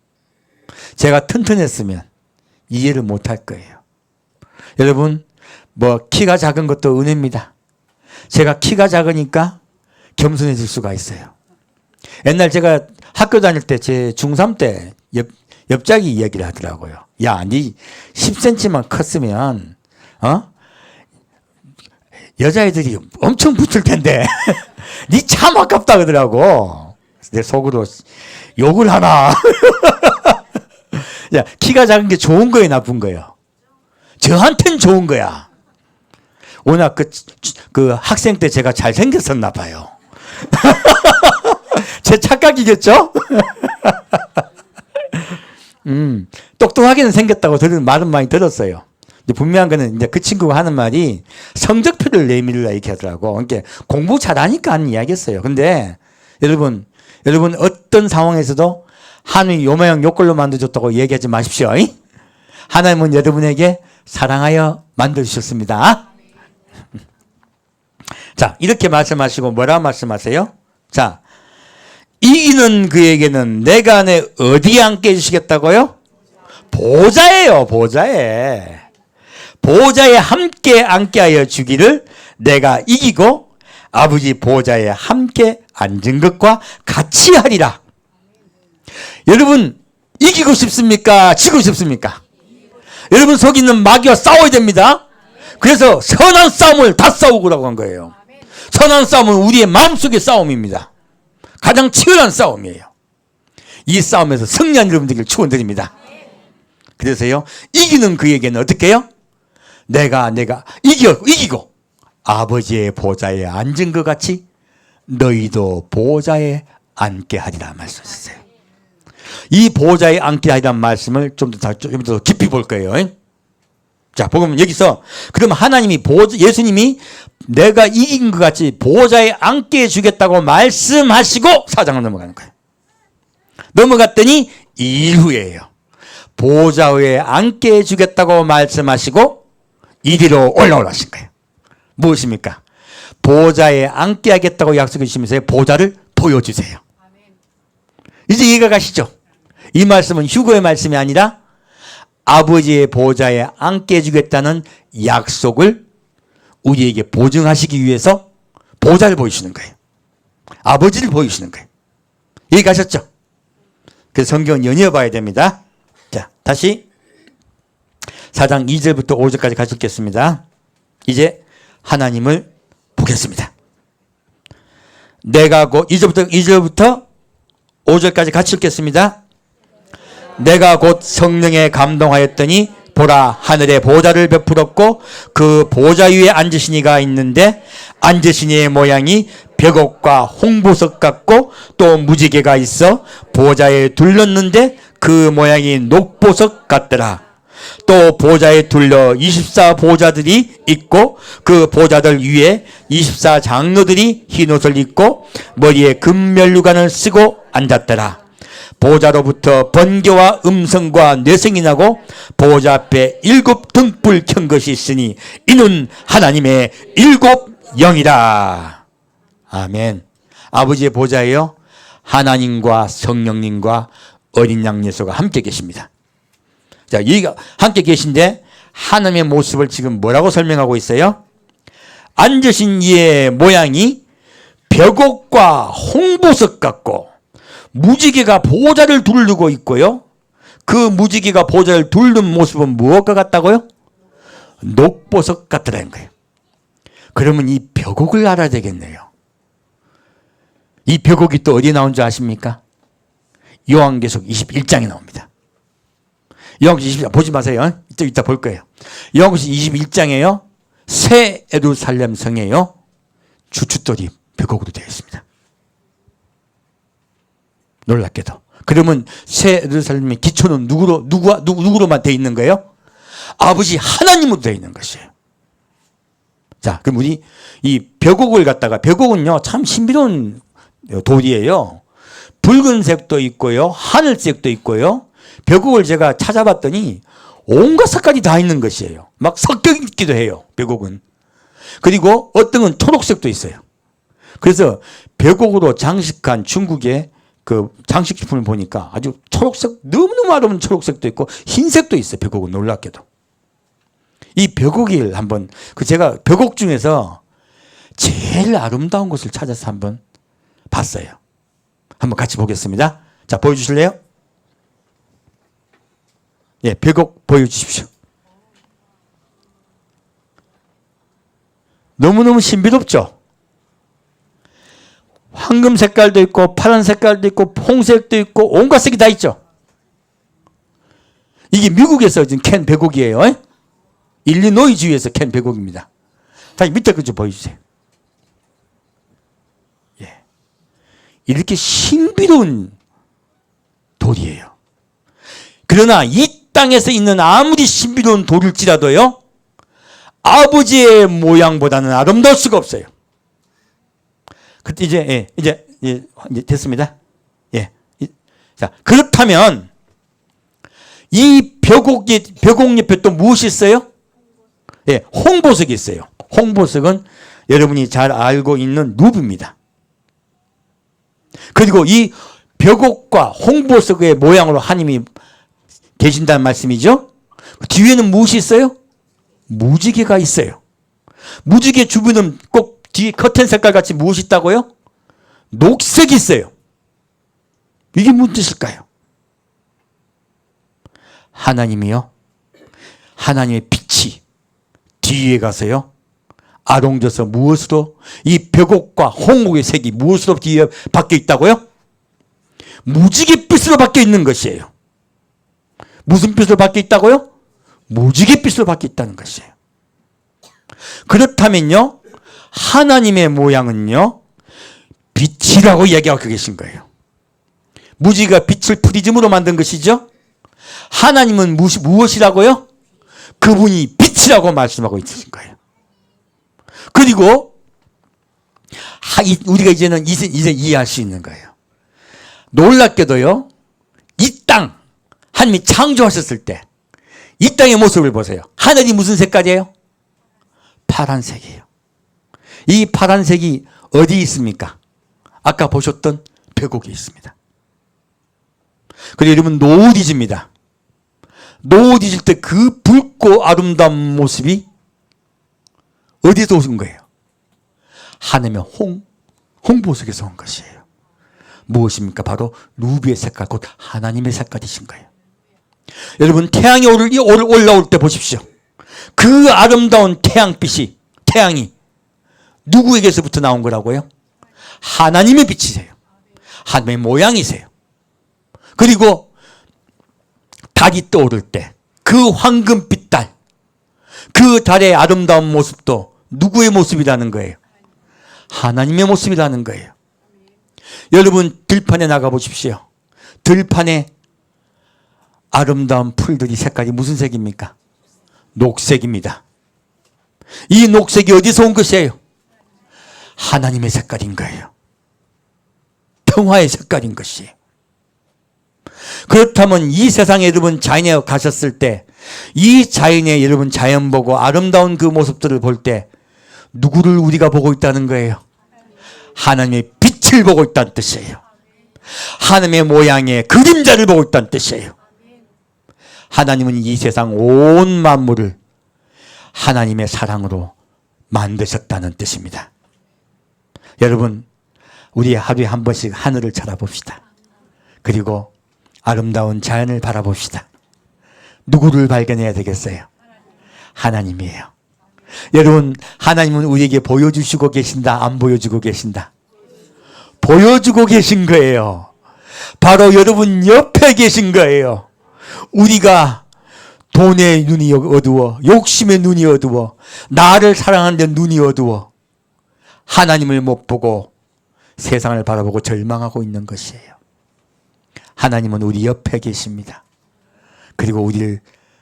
제가 튼튼했으면 이해를 못할 거예요. 여러분 뭐 키가 작은 것도 은혜입니다. 제가 키가 작으니까 겸손해질 수가 있어요. 옛날 제가 학교 다닐 때 제 중3 때 옆자기 이야기를 하더라고요. 야, 니 10cm만 컸으면 여자애들이 엄청 붙을 텐데 니 참 아깝다 그러더라고. 내 속으로 욕을 하나. 야, 키가 작은 게 좋은 거예요, 나쁜 거예요? 저한텐 좋은 거야. 워낙 그 학생 때 제가 잘생겼었나 봐요. 제 착각이겠죠? 똑똑하게는 생겼다고 들은 말은 많이 들었어요. 분명한 거는 이제 그 친구가 하는 말이 성적표를 내밀라 이렇게 하더라고. 그러니까 공부 잘하니까 하는 이야기였어요. 근데 여러분 어떤 상황에서도 하나님이 요 모양 요 꼴로 만들어줬다고 얘기하지 마십시오. 하나님은 여러분에게 사랑하여 만들어주셨습니다. 자, 이렇게 말씀하시고 뭐라 말씀하세요? 자, 이기는 그에게는 내가 내 어디에 앉게 해주시겠다고요? 보좌예요. 보좌에. 보좌에 함께 앉게 하여 주기를 내가 이기고 아버지 보좌에 함께 앉은 것과 같이 하리라. 여러분 이기고 싶습니까? 지고 싶습니까? 여러분 속에 있는 마귀와 싸워야 됩니다. 그래서 선한 싸움을 다 싸우라고 한 거예요. 선한 싸움은 우리의 마음속의 싸움입니다. 가장 치열한 싸움이에요. 이 싸움에서 승리한 여러분들을 축원드립니다. 그래서요 이기는 그에게는 어떻게 해요? 내가 이기고 아버지의 보좌에 앉은 것 같이 너희도 보좌에 앉게 하리라 말씀하셨어요. 이 보좌에 앉게 하리라는 말씀을 좀 더 깊이 볼 거예요. 자, 보면 여기서 그럼 하나님이 예수님이 내가 이긴 것 같이 보좌에 앉게 해주겠다고 말씀하시고 사장을 넘어가는 거예요. 넘어갔더니 이후에요. 보좌에 앉게 해주겠다고 말씀하시고 이리로 올라오라신 거예요. 무엇입니까? 보좌에 앉게 하겠다고 약속해 주시면서 보좌를 보여주세요. 이제 이해가 가시죠? 이 말씀은 휴거의 말씀이 아니라 아버지의 보좌에 앉게 해주겠다는 약속을 우리에게 보증하시기 위해서 보좌를 보여주시는 거예요. 아버지를 보여주시는 거예요. 이해 가셨죠? 그래서 성경은 연이어봐야 됩니다. 자, 다시 4장 2절부터 5절까지 같이 읽겠습니다. 이제 하나님을 보겠습니다. 내가 곧 2절부터 5절까지 같이 읽겠습니다. 내가 곧 성령에 감동하였더니 보라 하늘에 보좌를 베풀었고 그 보좌 위에 앉으신 이가 있는데 앉으신 이의 모양이 벽옥과 홍보석 같고 또 무지개가 있어 보좌에 둘렀는데 그 모양이 녹보석 같더라. 또 보좌에 둘러 24보좌들이 있고 그 보좌들 위에 24장로들이 흰옷을 입고 머리에 금면류관을 쓰고 앉았더라. 보좌로부터 번개와 음성과 뇌성이 나고 보좌 앞에 7 등불 켠 것이 있으니 이는 하나님의 7 영이라. 아멘. 아버지의 보좌에요 하나님과 성령님과 어린 양 예수가 함께 계십니다. 자, 여기가 함께 계신데 하나님의 모습을 지금 뭐라고 설명하고 있어요? 앉으신 이의 모양이 벽옥과 홍보석 같고 무지개가 보좌를 두르고 있고요. 그 무지개가 보좌를 두르는 모습은 무엇과 같다고요? 녹보석 같다는 거예요. 그러면 이 벽옥을 알아야 되겠네요. 이 벽옥이 또 어디에 나온 줄 아십니까? 요한계시록 21장에 나옵니다. 요한계시록 21장 보지 마세요. 이따 볼 거예요. 요한계시록 21장에요. 새 예루살렘 성에요. 주춧돌이 벽옥으로 되어 있습니다. 놀랍게도. 그러면 새 예루살렘의 기초는 누구로만 되어 있는 거예요? 아버지 하나님으로 되어 있는 것이에요. 자, 그럼 우리 이 벽옥을 갖다가, 벽옥은요 참 신비로운 돌이에요. 붉은색도 있고요, 하늘색도 있고요. 벽옥을 제가 찾아봤더니 온갖 색깔이 다 있는 것이에요. 막 섞여 있기도 해요, 벽옥은. 그리고 어떤 건 초록색도 있어요. 그래서 벽옥으로 장식한 중국의 그 장식품을 보니까 아주 초록색, 너무너무 아름다운 초록색도 있고 흰색도 있어요. 벽옥은 놀랍게도. 이 벽옥을 한번, 제가 벽옥 중에서 제일 아름다운 것을 찾아서 한번 봤어요. 한번 같이 보겠습니다. 자, 보여주실래요? 예, 벽옥 보여주십시오. 너무너무 신비롭죠? 황금 색깔도 있고 파란 색깔도 있고 홍색도 있고 온갖 색이 다 있죠. 이게 미국에서 지금 캔 벽옥이에요. 일리노이주에서 캔 벽옥입니다. 다시 밑에 거 좀 보여주세요. 예, 이렇게 신비로운 돌이에요. 그러나 이 땅에서 있는 아무리 신비로운 돌일지라도요, 아버지의 모양보다는 아름다울 수가 없어요. 그때 이제 됐습니다. 예. 자, 그렇다면 이 벽옥 옆에 또 무엇이 있어요? 예, 홍보석이 있어요. 홍보석은 여러분이 잘 알고 있는 누비입니다. 그리고 이 벽옥과 홍보석의 모양으로 하나님이 계신다는 말씀이죠. 뒤에는 무엇이 있어요? 무지개가 있어요. 무지개 주변은 꼭 뒤에 커튼 색깔 같이 무엇이 있다고요? 녹색이 있어요. 이게 무슨 뜻일까요? 하나님이요, 하나님의 빛이 뒤에 가서요 아롱져서 무엇으로, 이 벽옥과 홍옥의 색이 무엇으로 뒤에 바뀌어 있다고요? 무지갯빛으로 바뀌어 있는 것이에요. 무슨 빛으로 바뀌어 있다고요? 무지갯빛으로 바뀌어 있다는 것이에요. 그렇다면요, 하나님의 모양은요 빛이라고 이야기하고 계신 거예요. 무지개가 빛을 프리즘으로 만든 것이죠. 하나님은 무엇이라고요? 그분이 빛이라고 말씀하고 있으신 거예요. 그리고 우리가 이제 이해할 수 있는 거예요. 놀랍게도요, 이 땅 하나님이 창조하셨을 때 이 땅의 모습을 보세요. 하늘이 무슨 색깔이에요? 파란색이에요. 이 파란색이 어디 있습니까? 아까 보셨던 벽옥에 있습니다. 그리고 여러분, 노을이 집니다. 노을이 질 때 그 붉고 아름다운 모습이 어디서 오신 거예요? 하나님의 홍보석에서 온 것이에요. 무엇입니까? 바로 루비의 색깔, 곧 하나님의 색깔이신 거예요. 여러분, 태양이 올라올 때 보십시오. 그 아름다운 태양이 누구에게서부터 나온 거라고요? 하나님의 빛이세요. 하나님의 모양이세요. 그리고 달이 떠오를 때 그 황금빛 달, 그 달의 아름다운 모습도 누구의 모습이라는 거예요? 하나님의 모습이라는 거예요. 여러분, 들판에 나가 보십시오. 들판에 아름다운 풀들이 색깔이 무슨 색입니까? 녹색입니다. 이 녹색이 어디서 온 것이에요? 하나님의 색깔인 거예요. 평화의 색깔인 것이에요. 그렇다면 이 세상에 여러분 자연에 가셨을 때, 이 자연에 여러분 자연 보고 아름다운 그 모습들을 볼 때 누구를 우리가 보고 있다는 거예요? 하나님의 빛을 보고 있다는 뜻이에요. 하나님의 모양의 그림자를 보고 있다는 뜻이에요. 하나님은 이 세상 온 만물을 하나님의 사랑으로 만드셨다는 뜻입니다. 여러분, 우리 하루에 한 번씩 하늘을 쳐다봅시다. 그리고 아름다운 자연을 바라봅시다. 누구를 발견해야 되겠어요? 하나님이에요. 여러분, 하나님은 우리에게 보여주시고 계신다, 안 보여주고 계신다? 보여주고 계신 거예요. 바로 여러분 옆에 계신 거예요. 우리가 돈의 눈이 어두워, 욕심의 눈이 어두워, 나를 사랑하는 데 눈이 어두워 하나님을 못 보고 세상을 바라보고 절망하고 있는 것이에요. 하나님은 우리 옆에 계십니다. 그리고 우리를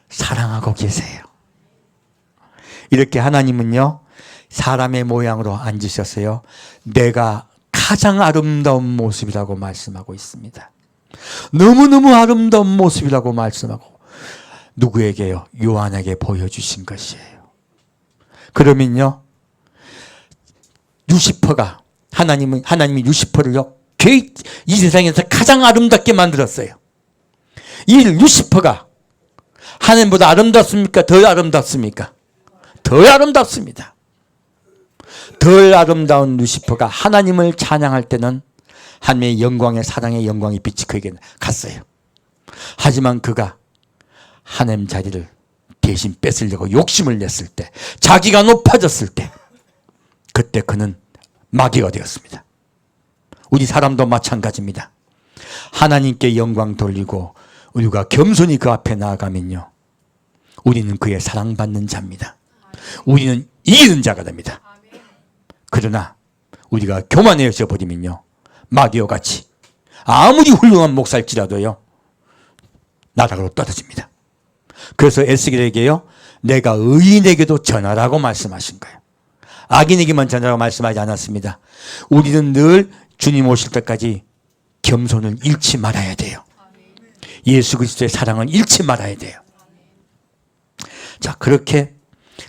사랑하고 계세요. 이렇게 하나님은요, 사람의 모양으로 앉으셨어요. 내가 가장 아름다운 모습이라고 말씀하고 있습니다. 너무너무 아름다운 모습이라고 말씀하고 누구에게요? 요한에게 보여주신 것이에요. 그러면요, 루시퍼가 하나님이 루시퍼를요, 이 세상에서 가장 아름답게 만들었어요. 이 루시퍼가 하나님보다 아름답습니까? 더 아름답습니까? 더 아름답습니다. 덜 아름다운 루시퍼가 하나님을 찬양할 때는 하나님의 영광의 사랑의 영광의 빛이 그에게 갔어요. 하지만 그가 하나님 자리를 대신 뺏으려고 욕심을 냈을 때, 자기가 높아졌을 때, 그때 그는 마귀가 되었습니다. 우리 사람도 마찬가지입니다. 하나님께 영광 돌리고 우리가 겸손히 그 앞에 나아가면요, 우리는 그의 사랑받는 자입니다. 우리는 이기는 자가 됩니다. 그러나 우리가 교만해져 버리면요, 마귀와 같이 아무리 훌륭한 목사일지라도요, 나락으로 떨어집니다. 그래서 에스겔에게요, 내가 의인에게도 전하라고 말씀하신 거예요. 악인에게만 전하라고 말씀하지 않았습니다. 우리는 늘 주님 오실 때까지 겸손을 잃지 말아야 돼요. 예수 그리스도의 사랑을 잃지 말아야 돼요. 자, 그렇게,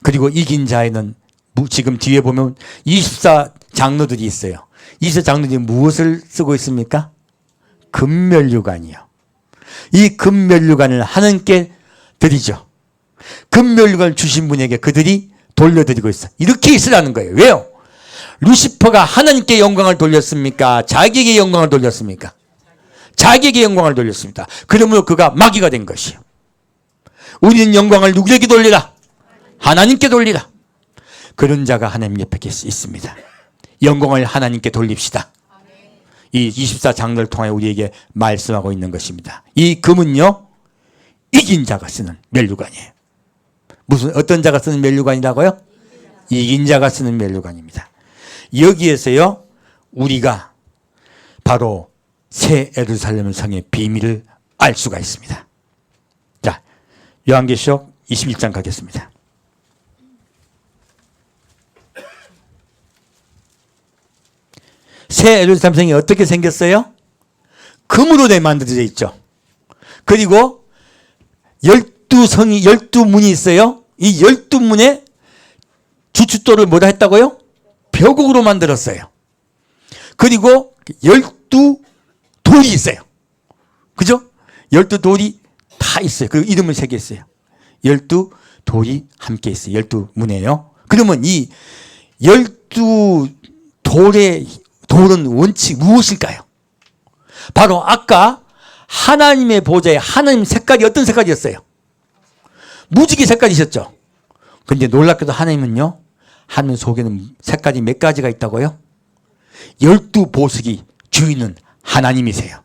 그리고 이긴 자에는 지금 뒤에 보면 24장로들이 있어요. 24장로들이 무엇을 쓰고 있습니까? 금면류관이요. 이 금면류관을 하나님께 드리죠. 금면류관을 주신 분에게 그들이 돌려드리고 있어. 이렇게 있으라는 거예요. 왜요? 루시퍼가 하나님께 영광을 돌렸습니까? 자기에게 영광을 돌렸습니까? 자기에게 영광을 돌렸습니다. 그러므로 그가 마귀가 된 것이에요. 우리는 영광을 누구에게 돌리라? 하나님께 돌리라. 그런 자가 하나님 옆에 있습니다. 영광을 하나님께 돌립시다. 이 24장로를 통해 우리에게 말씀하고 있는 것입니다. 이 금은요, 이긴 자가 쓰는 멸류관이에요. 어떤 자가 쓰는 멸류관이라고요? 이긴 자가 쓰는 멸류관입니다. 여기에서요, 우리가 바로 새 예루살렘 성의 비밀을 알 수가 있습니다. 자, 요한계시록 21장 가겠습니다. 새 예루살렘 성이 어떻게 생겼어요? 금으로 만들어져 있죠. 그리고 12문이 있어요. 이 12문에 주춧돌을 뭐라 했다고요? 벽옥으로 만들었어요. 그리고 12돌이 있어요. 그죠? 12돌이 다 있어요. 그 이름을 새겼어요. 12돌이 함께 있어요. 12문에요. 그러면 이 12돌의 돌은 원칙 무엇일까요? 바로 아까 하나님의 보좌에 하나님 색깔이 어떤 색깔이었어요? 무지개 색깔이셨죠? 근데 놀랍게도 하나님은요, 하늘 속에는 색깔이 몇 가지가 있다고요? 12보석이 주인은 하나님이세요.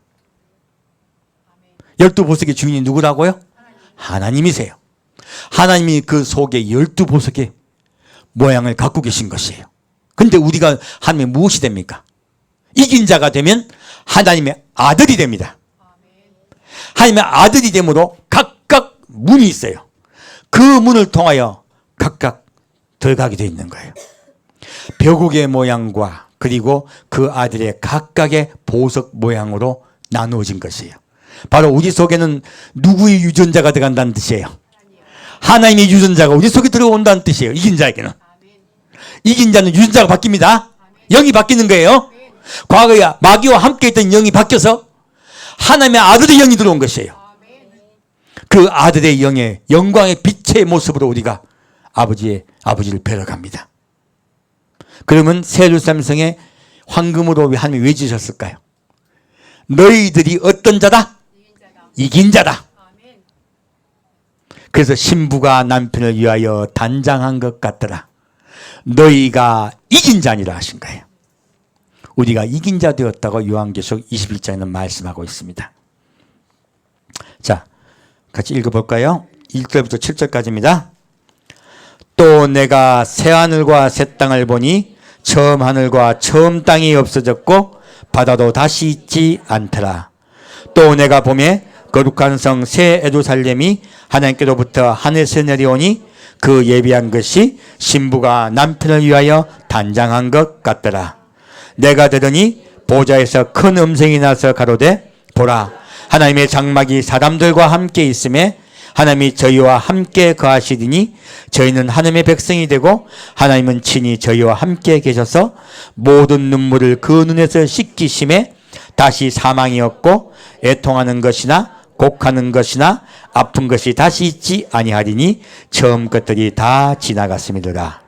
12보석의 주인이 누구라고요? 하나님이세요. 하나님이 그 속에 12보석의 모양을 갖고 계신 것이에요. 근데 우리가 하나님의 무엇이 됩니까? 이긴 자가 되면 하나님의 아들이 됩니다. 하나님의 아들이 되므로 각각 문이 있어요. 그 문을 통하여 각각 들어가게 되어 있는 거예요. 벽옥의 모양과 그리고 그 아들의 각각의 보석 모양으로 나누어진 것이에요. 바로 우리 속에는 누구의 유전자가 들어간다는 뜻이에요? 하나님의 유전자가 우리 속에 들어온다는 뜻이에요. 이긴 자에게는. 이긴 자는 유전자가 바뀝니다. 영이 바뀌는 거예요. 과거에 마귀와 함께 있던 영이 바뀌어서 하나님의 아들의 영이 들어온 것이에요. 그 아들의 영의 영광의 빛의 모습으로 우리가 아버지를 뵈러 갑니다. 그러면 새 예루살렘 성에 황금으로 하나님이 왜 지으셨을까요? 너희들이 어떤 자다? 이긴 자다. 그래서 신부가 남편을 위하여 단장한 것 같더라. 너희가 이긴 자니라 하신 거예요. 우리가 이긴 자 되었다고 요한계시록 21장에는 말씀하고 있습니다. 자, 같이 읽어볼까요? 1절부터 7절까지입니다. 또 내가 새 하늘과 새 땅을 보니 처음 하늘과 처음 땅이 없어졌고 바다도 다시 있지 않더라. 또 내가 보매 거룩한 성 새 예루살렘이 하나님께로부터 하늘에서 내려오니 그 예비한 것이 신부가 남편을 위하여 단장한 것 같더라. 내가 들으니 보좌에서 큰 음성이 나서 가로되 보라, 하나님의 장막이 사람들과 함께 있음에 하나님이 저희와 함께 거하시리니 저희는 하나님의 백성이 되고 하나님은 친히 저희와 함께 계셔서 모든 눈물을 그 눈에서 씻기심에 다시 사망이 없고 애통하는 것이나 곡하는 것이나 아픈 것이 다시 있지 아니하리니 처음 것들이 다 지나갔음이더라.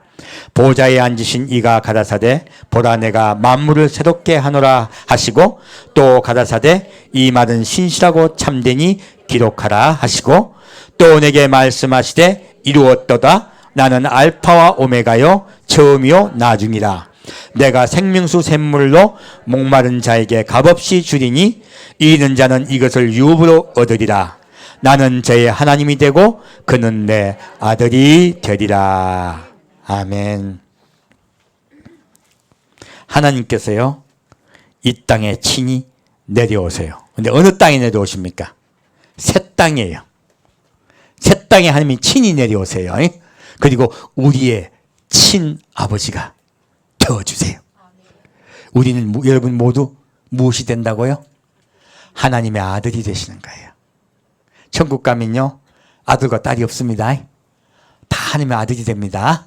보좌에 앉으신 이가 가라사대 보라 내가 만물을 새롭게 하노라 하시고 또 가라사대 이 말은 신실하고 참되니 기록하라 하시고 또 내게 말씀하시되 이루었도다. 나는 알파와 오메가요 처음이요 나중이라. 내가 생명수 샘물로 목마른 자에게 값없이 주리니 이기는 자는 이것을 유업으로 얻으리라. 나는 저의 하나님이 되고 그는 내 아들이 되리라. 아멘. 하나님께서요 이 땅에 친히 내려오세요. 근데 어느 땅에 내려오십니까? 새 땅이에요. 새 땅에 하나님이 친히 내려오세요. 그리고 우리의 친아버지가 되어주세요. 우리는 여러분 모두 무엇이 된다고요? 하나님의 아들이 되시는 거예요. 천국 가면요 아들과 딸이 없습니다. 다 하나님의 아들이 됩니다.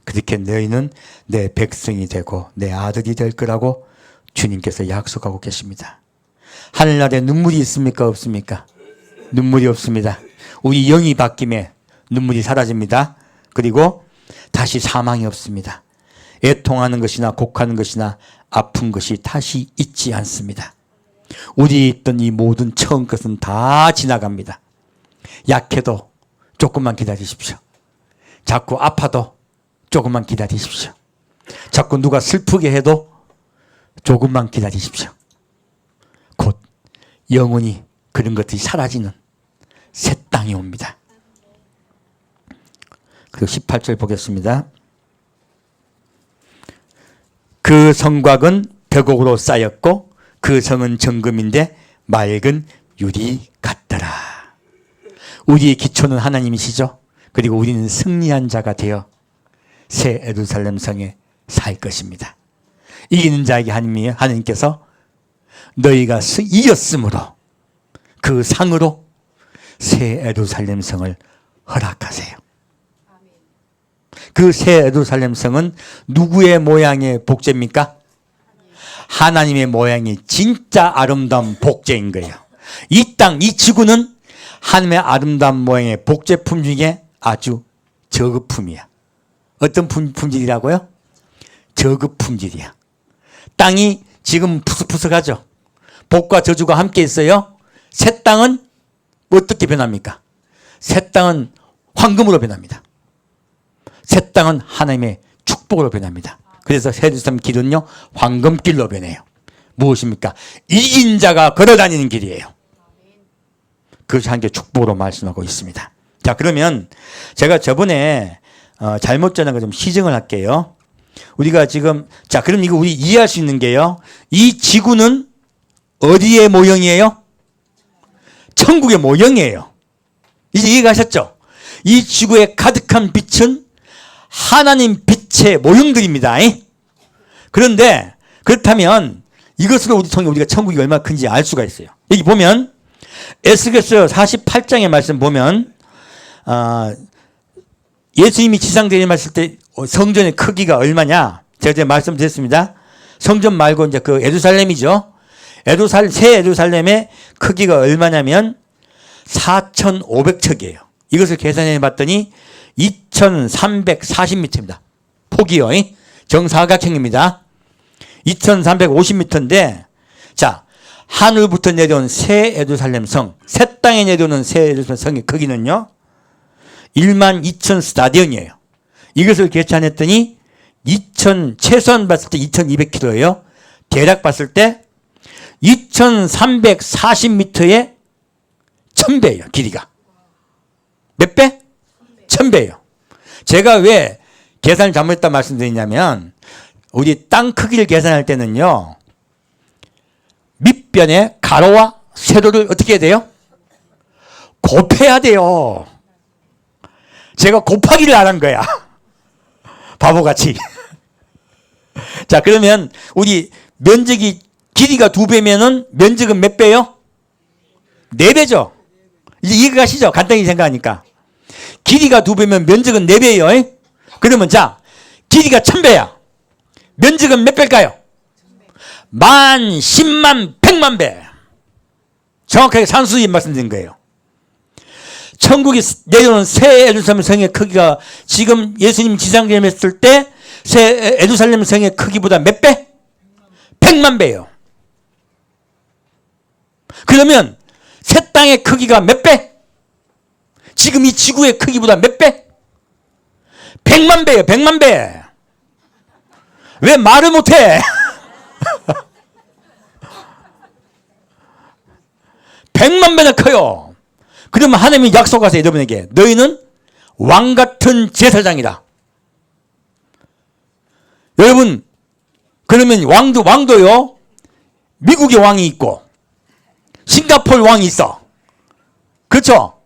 그렇게 너희는 내 백성이 되고 내 아들이 될 거라고 주님께서 약속하고 계십니다. 하늘나라에 눈물이 있습니까? 없습니까? 눈물이 없습니다. 우리 영이 바뀜에 눈물이 사라집니다. 그리고 다시 사망이 없습니다. 애통하는 것이나 곡하는 것이나 아픈 것이 다시 있지 않습니다. 우리에 있던 이 모든 처음 것은 다 지나갑니다. 약해도 조금만 기다리십시오. 자꾸 아파도 조금만 기다리십시오. 자꾸 누가 슬프게 해도 조금만 기다리십시오. 곧 영원히 그런 것들이 사라지는 새 땅이 옵니다. 그리고 18절 보겠습니다. 그 성곽은 벽옥으로 쌓였고 그 성은 정금인데 맑은 유리 같더라. 우리의 기초는 하나님이시죠. 그리고 우리는 승리한 자가 되어 새 예루살렘 성에 살 것입니다. 이기는 자에게 하나님께서 너희가 이겼으므로 그 상으로 새 예루살렘 성을 허락하세요. 그 새 예루살렘 성은 누구의 모양의 복제입니까? 하나님의 모양이 진짜 아름다운 복제인 거예요. 이 땅, 이 지구는 하나님의 아름다운 모양의 복제품 중에 아주 저급품이야. 어떤 품질이라고요? 저급 품질이야. 땅이 지금 푸석푸석하죠. 복과 저주가 함께 있어요. 새 땅은 어떻게 변합니까? 새 땅은 황금으로 변합니다. 새 땅은 하나님의 축복으로 변합니다. 그래서 새 예루살렘 길은요 황금길로 변해요. 무엇입니까? 이긴 자가 걸어다니는 길이에요. 그것이 하나님의 축복으로 말씀하고 있습니다. 자, 그러면 제가 저번에 잘못 전한 거 좀 시정을 할게요. 우리가 지금 자 그럼 이거 우리 이해할 수 있는 게요. 이 지구는 어디의 모형이에요? 천국의 모형이에요. 이제 이해가셨죠? 이 지구에 가득한 빛은 하나님 빛의 모형들입니다. 그런데 그렇다면 이것으로 우리가 천국이 얼마나 큰지 알 수가 있어요. 여기 보면 에스겔서 48장의 말씀 보면 예수님이 지상대에 왔을 때 성전의 크기가 얼마냐? 제가 말씀드렸습니다. 성전 말고 이제 그 예루살렘이죠. 새 예루살렘의 크기가 얼마냐면 4,500척이에요. 이것을 계산해 봤더니 2,340m입니다. 폭이요. 정사각형입니다. 2,350m인데, 자, 하늘부터 내려온 새 예루살렘 성, 새 땅에 내려오는 새 예루살렘 성의 크기는요, 12,000 스타디언이에요. 이것을 계산했더니 최소한 봤을 때 2,200km예요. 대략 봤을 때 2,340m의 1,000배예요. 길이가. 몇 배? 1,000배예요. 제가 왜 계산을 잘못했다 말씀드리냐면, 우리 땅 크기를 계산할 때는요, 밑변에 가로와 세로를 어떻게 해야 돼요? 곱해야 돼요. 제가 곱하기를 안 한 거야. 바보같이. 자, 그러면 우리 면적이 길이가 2배면은 면적은 몇 배요? 4배죠. 이제 이해가 가시죠? 간단히 생각하니까. 길이가 2배면 면적은 4배예요. 그러면 자, 길이가 1,000배야. 면적은 몇 배일까요? 10,000, 100,000, 100만 배. 정확하게 산수히 말씀드린 거예요. 천국이 내려오는 새 예루살렘 성의 크기가 지금 예수님 지상점했을 때 새 예루살렘 성의 크기보다 몇 배? 100만 배예요. 그러면 새 땅의 크기가 몇 배? 지금 이 지구의 크기보다 몇 배? 100만 배예요. 100만 배. 왜 말을 못해? 100만 배나 커요. 그러면 하나님이 약속하세요. 여러분에게. 너희는 왕같은 제사장이다. 여러분, 그러면 왕도요. 미국의 왕이 있고 싱가포르 왕이 있어. 그렇죠?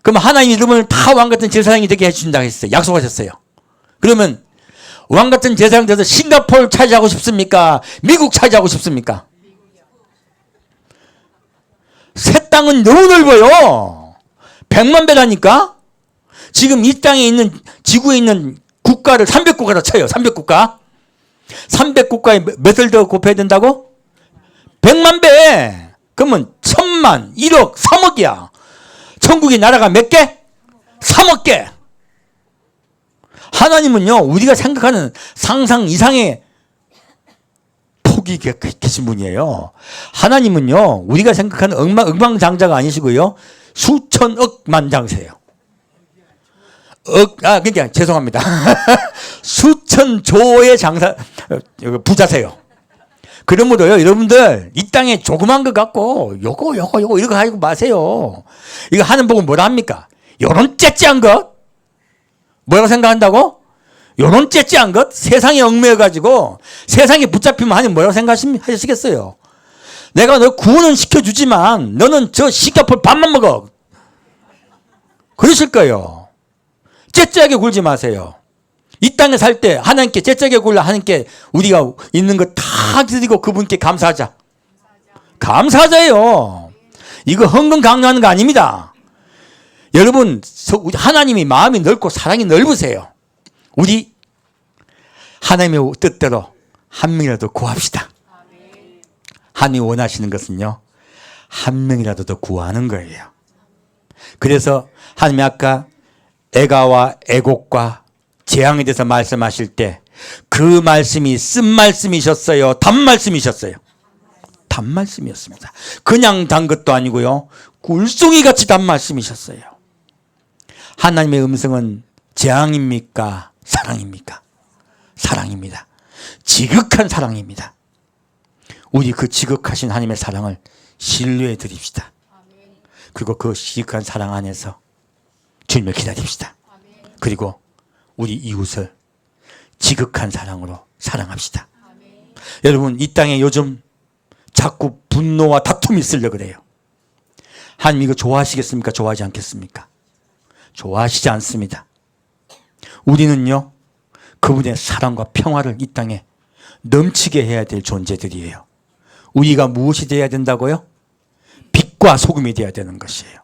그럼 하나님이 여러분을 다 왕같은 제사장이 되게 해주신다고 했어요. 약속하셨어요. 그러면 왕같은 제사장 돼서 싱가포르 차지하고 싶습니까? 미국 차지하고 싶습니까? 새 땅은 너무 넓어요. 100만 배라니까. 지금 이 땅에 있는 지구에 있는 국가를 300국가로 쳐요. 300국가. 300국가에 몇을 더 곱해야 된다고? 100만 배. 그러면 1,000만, 1억, 3억이야. 천국의 나라가 몇 개? 3억 개. 하나님은요, 우리가 생각하는 상상 이상의 폭이 계신 분이에요. 하나님은요, 우리가 생각하는 억망장자가 아니시고요, 수천억만 장세요. 그러니까 죄송합니다. 수천조의 부자세요. 그러므로요, 여러분들 이 땅에 조그만 것 갖고 요거 이거 하고 마세요. 이거 하는 복은 뭐라 합니까? 요런 째째한 것 뭐라고 생각한다고? 요런 째째한 것 세상에 얽매여가지고 세상에 붙잡히면 하나님 뭐라고 생각하시겠어요? 내가 너 구원은 시켜주지만 너는 저 싱가포르 밥만 먹어. 그러실 거예요. 째째하게 굴지 마세요. 이 땅에 살 때 하나님께 째째하게 굴라 하나님께 우리가 있는 거 다 드리고 그분께 감사하자. 감사하자예요. 이거 헌금 강요하는 거 아닙니다. 여러분, 하나님이 마음이 넓고 사랑이 넓으세요. 우리 하나님의 뜻대로 한 명이라도 구합시다. 하나님이 원하시는 것은요, 한 명이라도 더 구하는 거예요. 그래서 하나님이 아까 애가와 애곡과 재앙에 대해서 말씀하실 때 그 말씀이 쓴 말씀이셨어요? 단 말씀이셨어요? 단 말씀이었습니다. 그냥 단 것도 아니고요, 굴송이같이 단 말씀이셨어요. 하나님의 음성은 재앙입니까? 사랑입니까? 사랑입니다. 지극한 사랑입니다. 우리 그 지극하신 하나님의 사랑을 신뢰해 드립시다. 그리고 그 지극한 사랑 안에서 주님을 기다립시다. 그리고 우리 이웃을 지극한 사랑으로 사랑합시다. 여러분, 이 땅에 요즘 자꾸 분노와 다툼이 있으려 그래요. 하나님 이거 좋아하시겠습니까? 좋아하지 않겠습니까? 좋아하시지 않습니다. 우리는요, 그분의 사랑과 평화를 이 땅에 넘치게 해야 될 존재들이에요. 우리가 무엇이 되어야 된다고요? 빛과 소금이 되어야 되는 것이에요.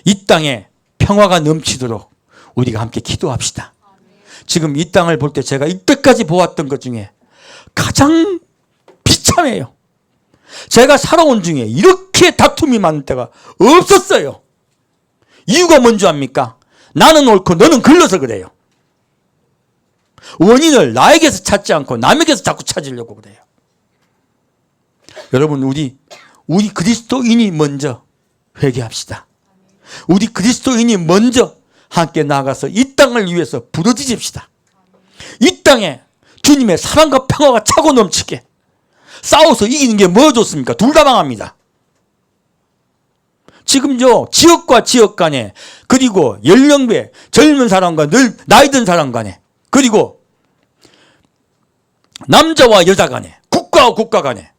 이 땅에 평화가 넘치도록 우리가 함께 기도합시다. 지금 이 땅을 볼 때 제가 이때까지 보았던 것 중에 가장 비참해요. 제가 살아온 중에 이렇게 다툼이 많은 때가 없었어요. 이유가 뭔지 압니까? 나는 옳고 너는 글러서 그래요. 원인을 나에게서 찾지 않고 남에게서 자꾸 찾으려고 그래요. 여러분, 우리 그리스도인이 먼저 회개합시다. 우리 그리스도인이 먼저 함께 나가서 이 땅을 위해서 부르짖읍시다. 이 땅에 주님의 사랑과 평화가 차고 넘치게. 싸워서 이기는 게 뭐 좋습니까? 둘 다 망합니다. 지금요, 지역과 지역 간에, 그리고 연령배, 젊은 사람과 늘 나이 든 사람 간에, 그리고 남자와 여자 간에, 국가와 국가 간에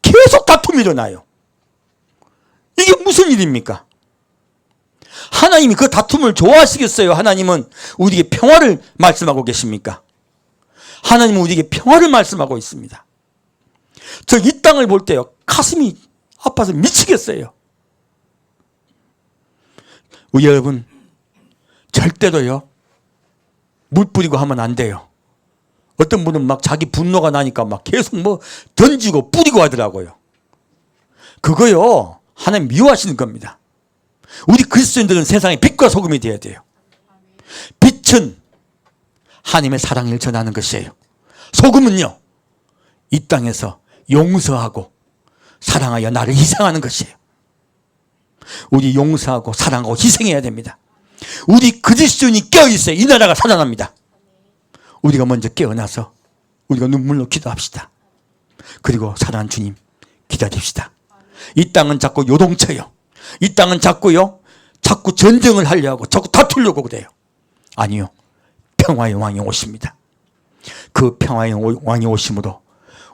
계속 다툼이 일어나요. 이게 무슨 일입니까? 하나님이 그 다툼을 좋아하시겠어요? 하나님은 우리에게 평화를 말씀하고 계십니까? 하나님은 우리에게 평화를 말씀하고 있습니다. 저 이 땅을 볼 때요, 가슴이 아파서 미치겠어요. 우리 여러분, 절대로요, 물 뿌리고 하면 안 돼요. 어떤 분은 막 자기 분노가 나니까 막 계속 뭐 던지고 뿌리고 하더라고요. 그거요, 하나님 미워하시는 겁니다. 우리 그리스도인들은 세상에 빛과 소금이 되어야 돼요. 빛은 하나님의 사랑을 전하는 것이에요. 소금은요, 이 땅에서 용서하고 사랑하여 나를 희생하는 것이에요. 우리 용서하고 사랑하고 희생해야 됩니다. 우리 그리스도인이 깨어있어야 이 나라가 살아납니다. 우리가 먼저 깨어나서 우리가 눈물로 기도합시다. 그리고 사랑하는 주님 기다립시다. 이 땅은 자꾸 요동쳐요. 이 땅은 자꾸 전쟁을 하려 하고 자꾸 다투려고 그래요. 아니요, 평화의 왕이 오십니다. 그 평화의 왕이 오심으로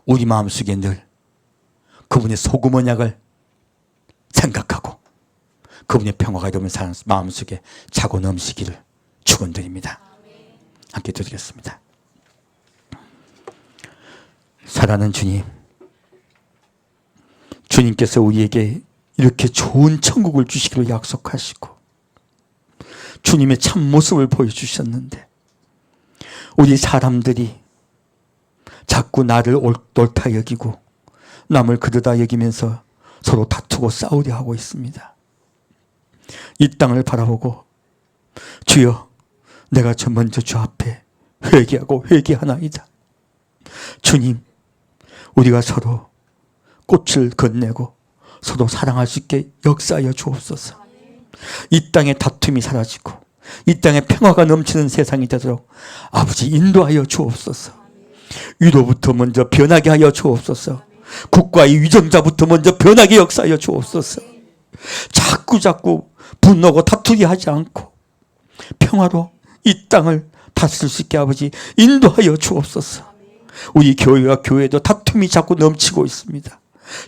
우리 마음속에 늘 그분의 소금 언약을 생각하고 그분의 평화가 여러분 마음속에 차고 넘치기를 축원드립니다. 함께 드리겠습니다. 사랑하는 주님, 주님께서 우리에게 이렇게 좋은 천국을 주시기로 약속하시고 주님의 참모습을 보여주셨는데 우리 사람들이 자꾸 나를 옳다 여기고 남을 그러다 여기면서 서로 다투고 싸우려 하고 있습니다. 이 땅을 바라보고 주여, 내가 저 먼저 주 앞에 회개하고 회개하나이다. 주님, 우리가 서로 꽃을 건네고 서로 사랑할 수 있게 역사하여 주옵소서. 이 땅의 다툼이 사라지고 이 땅에 평화가 넘치는 세상이 되도록 아버지 인도하여 주옵소서. 위로부터 먼저 변하게 하여 주옵소서. 국가의 위정자부터 먼저 변하게 역사하여 주옵소서. 자꾸 분노고 다투게 하지 않고 평화로 이 땅을 다스릴 수 있게 아버지 인도하여 주옵소서. 우리 교회와 교회도 다툼이 자꾸 넘치고 있습니다.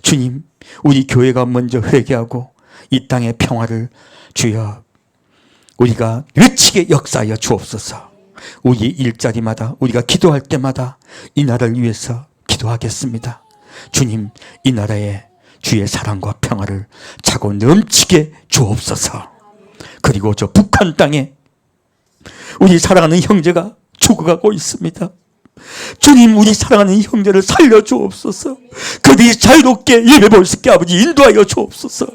주님, 우리 교회가 먼저 회개하고 이 땅의 평화를 주여 우리가 외치게 역사하여 주옵소서. 우리 일자리마다 우리가 기도할 때마다 이 나라를 위해서 기도하겠습니다. 주님, 이 나라에 주의 사랑과 평화를 차고 넘치게 주옵소서. 그리고 저 북한 땅에 우리 사랑하는 형제가 죽어가고 있습니다. 주님, 우리 사랑하는 형제를 살려주옵소서. 그들이 자유롭게 예배 볼 수 있게 아버지 인도하여 주옵소서.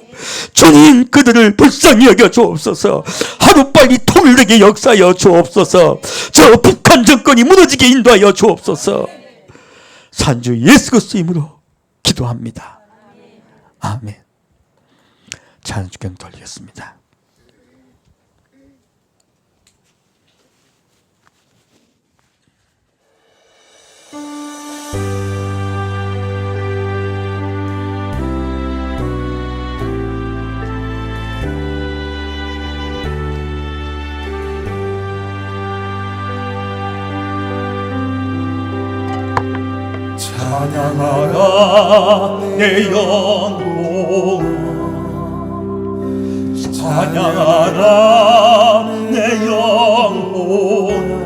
주님, 그들을 불쌍히 여겨 주옵소서. 하루빨리 통일되게 역사하여 주옵소서. 저 북한 정권이 무너지게 인도하여 주옵소서. 산주 예수 그리스도 이름으로 기도합니다. 아멘. 찬양 주경 돌리겠습니다. 찬양하라 내 영혼아, 찬양하라 내 영혼아.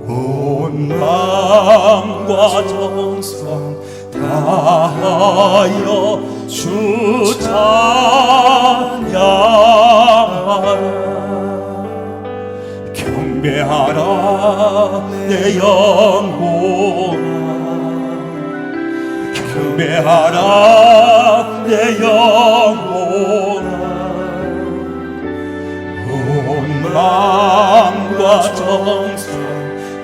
온 마음과 정성 다하여 주 찬양하라. 경배하라 내 영혼아 경배하라 내 영혼아 온 마음과 정성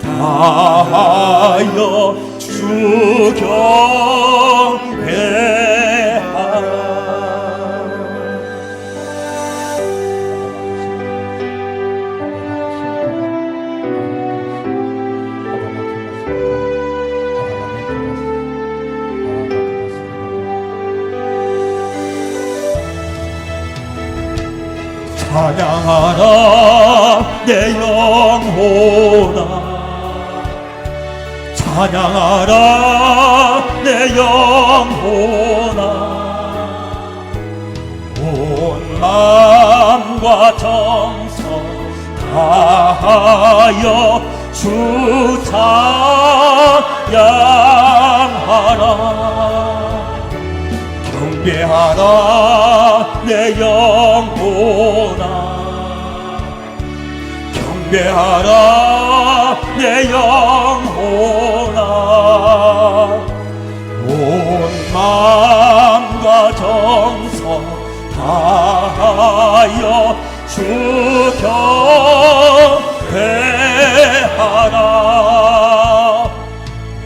다하여 주 경배하라 찬양하라 내 영혼아 찬양하라 내 영혼아 온 마음과 정성 다하여 주 찬양하라 경배하라 내 영혼아 경배하라 내 영혼아 온 마음과 정성 다하여 주 경배하라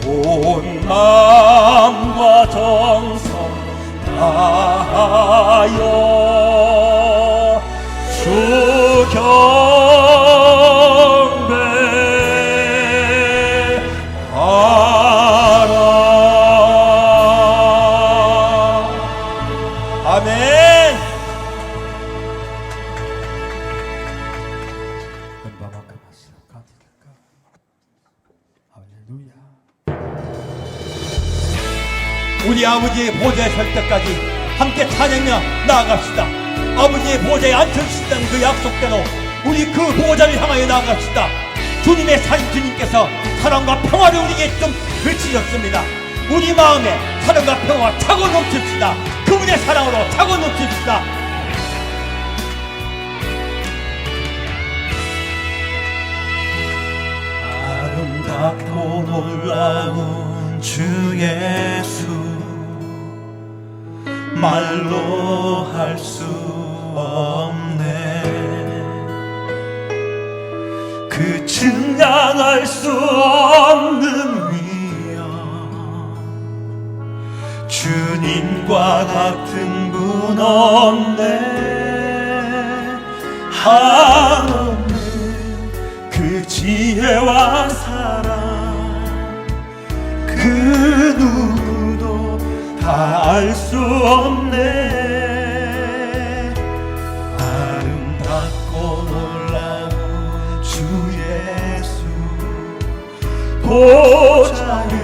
온 마음과 정성 다하여 주 경배하라. 아멘. 우리 아버지의 보좌에 설 때까지 함께 찬양하며 나아갑시다. 아버지의 보좌에 앉혀주신다는 그 약속대로 우리 그 보좌를 향하여 나아갑시다. 주님의 살인 주님께서 사랑과 평화를 우리에게 좀 그치셨습니다. 우리 마음에 사랑과 평화가 차고 넘칩시다. 그분의 사랑으로 차고 넘칩시다. 아름답고 놀라운 주 예수 말로 할 수 없네 그 증량할 수 없는 위엄 주님과 같은 분 없네 한없는 그 지혜와 사랑 그 누구도 다 알 수 없네 아름답고 놀라운 주 예수 보좌에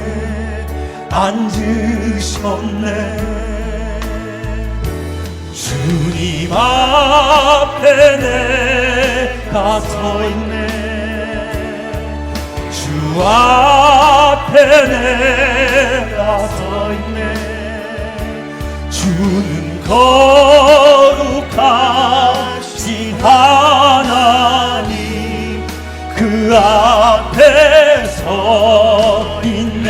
앉으셨네 주님 앞에 내가 서 있네 주 앞에 내가 서 있네 주는 거룩하신 하나님 그 앞에 서 있네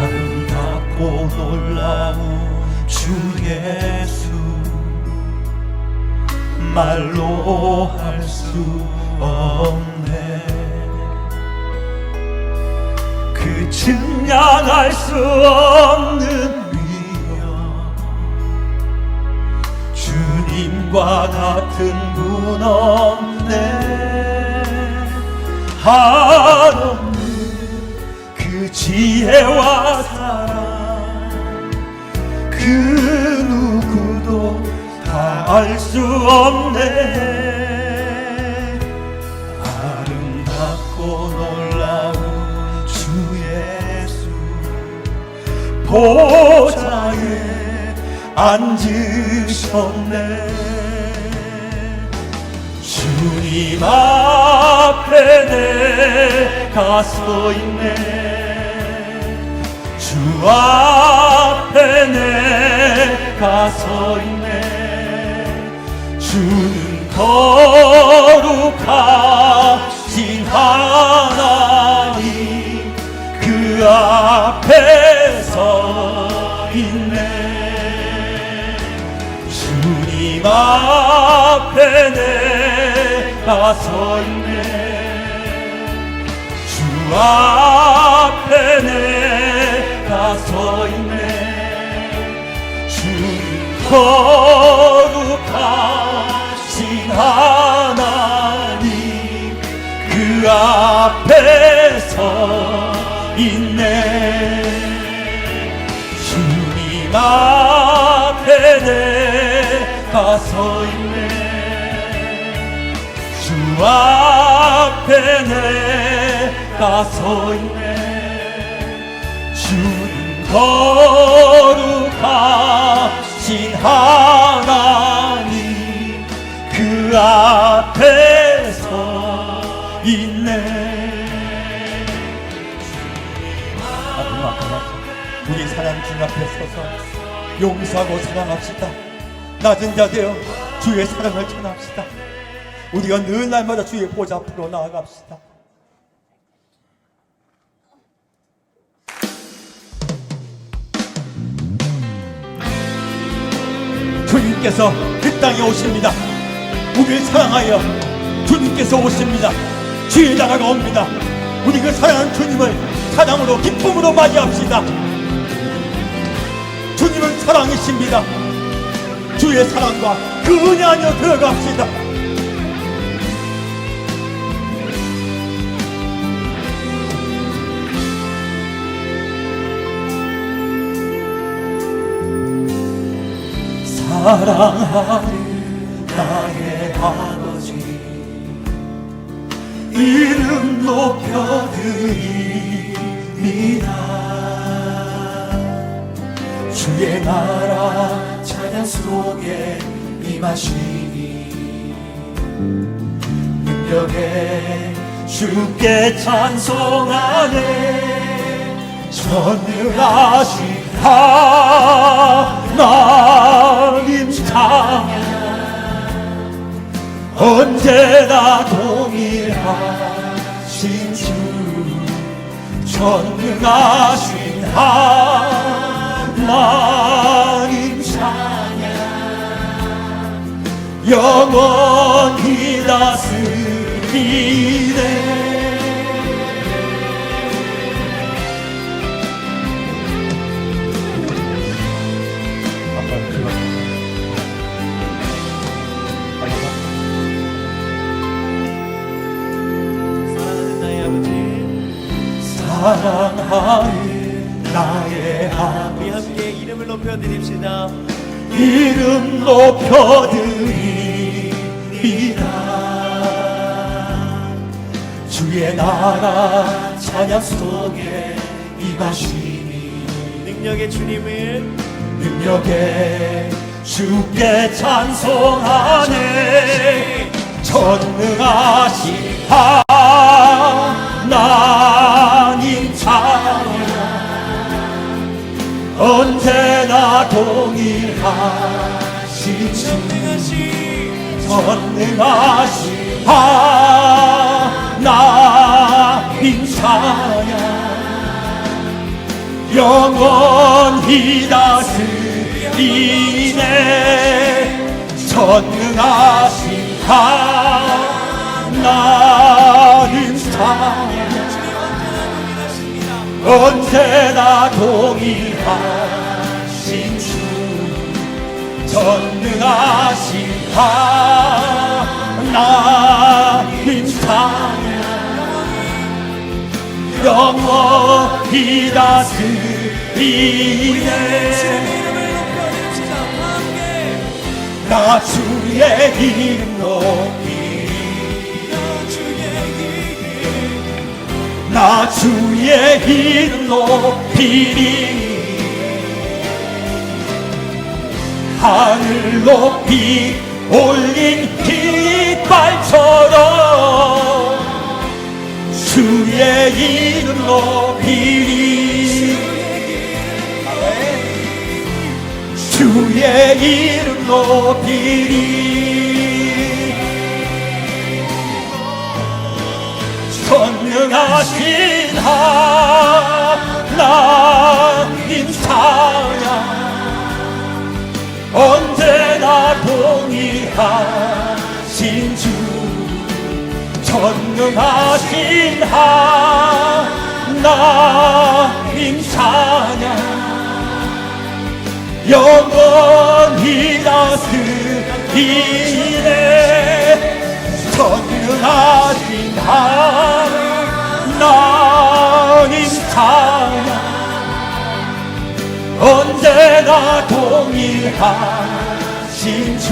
아름답고 놀라운 주 예수 말로 할 수 없네 그 증량할 수 없는 위엄 주님과 같은 분 없네 한없는 그 지혜와 사랑 그 누구도 다 알 수 없네 아름답고 놀라운 주 예수 보좌에 앉으셨네 주님 앞에 내가 서 있네 주 앞에 내가 서 있네. 주는 거룩하신 하나님 그 앞에 서 있네. 주님 앞에 내가 서 있네. 주 앞에 내가 서 있네. 주님 거룩하신 하나님 그 앞에 서 있네. 주님 앞에 내가 서 있네. 주 앞에 내가 서 있네. 주님 거룩하신 하나님 그 앞에 서 있네. 우리 사랑 주 앞에 서서 용서하고 사랑합시다. 낮은 자 되어 주의 사랑을 전합시다. 우리가 늘 날마다 주의 보좌 앞으로 나아갑시다. 주님께서 그 땅에 오십니다. 우리를 사랑하여 주님께서 오십니다. 주의 나라가 옵니다. 우리 그 사랑하는 주님을 사랑으로 기쁨으로 맞이합시다. 주님은 사랑이십니다. 주의 사랑과 그 은혜 안으로 들어갑시다. 사랑하는 나의 아버지 이름 높여드립니다. 주의 나라 찬양 속에 임하시니 능력에 주께 찬송하네. 전능하신 하나님 찬양 언제나 동일하신 주 전능하신 하나님 찬양 영원히 다스리네. 사랑하는 나의 아버지 우리 함께 이름을 높여드립시다. 이름 높여드립니다. 주의 나라 찬양 속에 임하시니 능력의 주님을 능력에 주께 찬송하네. 전능하신 하나님 찬양 언제나 동일하신 주 전능하신 하나님 찬양 영원히 다스리네. 전능하신 하나님 찬양 언제나 동일하신 주 전능하신 하나님 찬양 영원히 다스리네. 나 주의 이름 높이 나 주의 이름 높이리. 하늘 높이 올린 깃발처럼 주의 이름 높이리. 주의 이름 높이리. 전능하신 하나님 찬양 언제나 동의하신 주. 전능하신 하나님 찬양 영원히 다스리네. 전능하신 하나님 찬양 언제나 동일하신 주.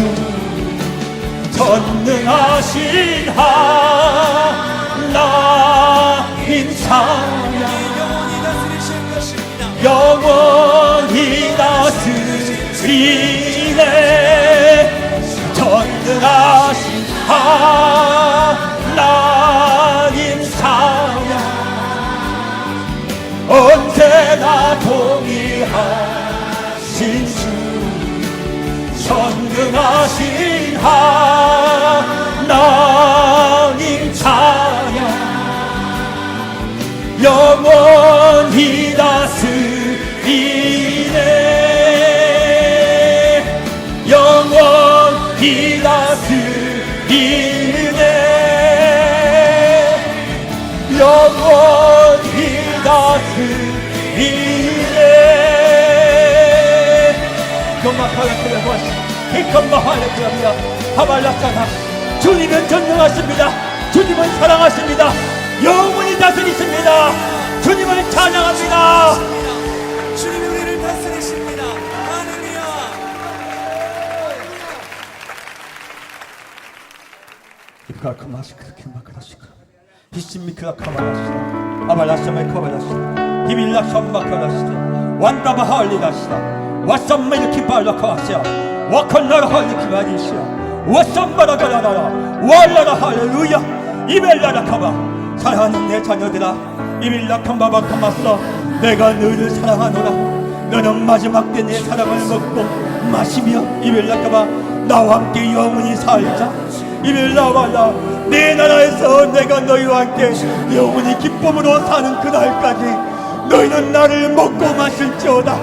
전능하신 하나님 찬양 영원히 다스리네. 전능하신 하나님 찬양 언제나 동의하신 주. 전능하신 하나님 찬양 영원히 다스리네. 영원히 다스리네. 영원히 다스리네. 주님은 전능하십니다. 주님은 사랑하십니다. 영원히 다스리십니다. 주님을 찬양합니다. 주님이 우리를 다스리십니다. 할렐루야. 사랑하는 내 자녀들아, 이빌라캄바바카마써 내가 너희를 사랑하노라. 너는 마지막 때 내 사랑을 먹고 마시며 이빌라카바 나와 함께 영원히 살자. 이빌라발라 내 나라에서 내가 너희와 함께 영원히 기쁨으로 사는 그날까지 너희는 나를 먹고 마실지어다.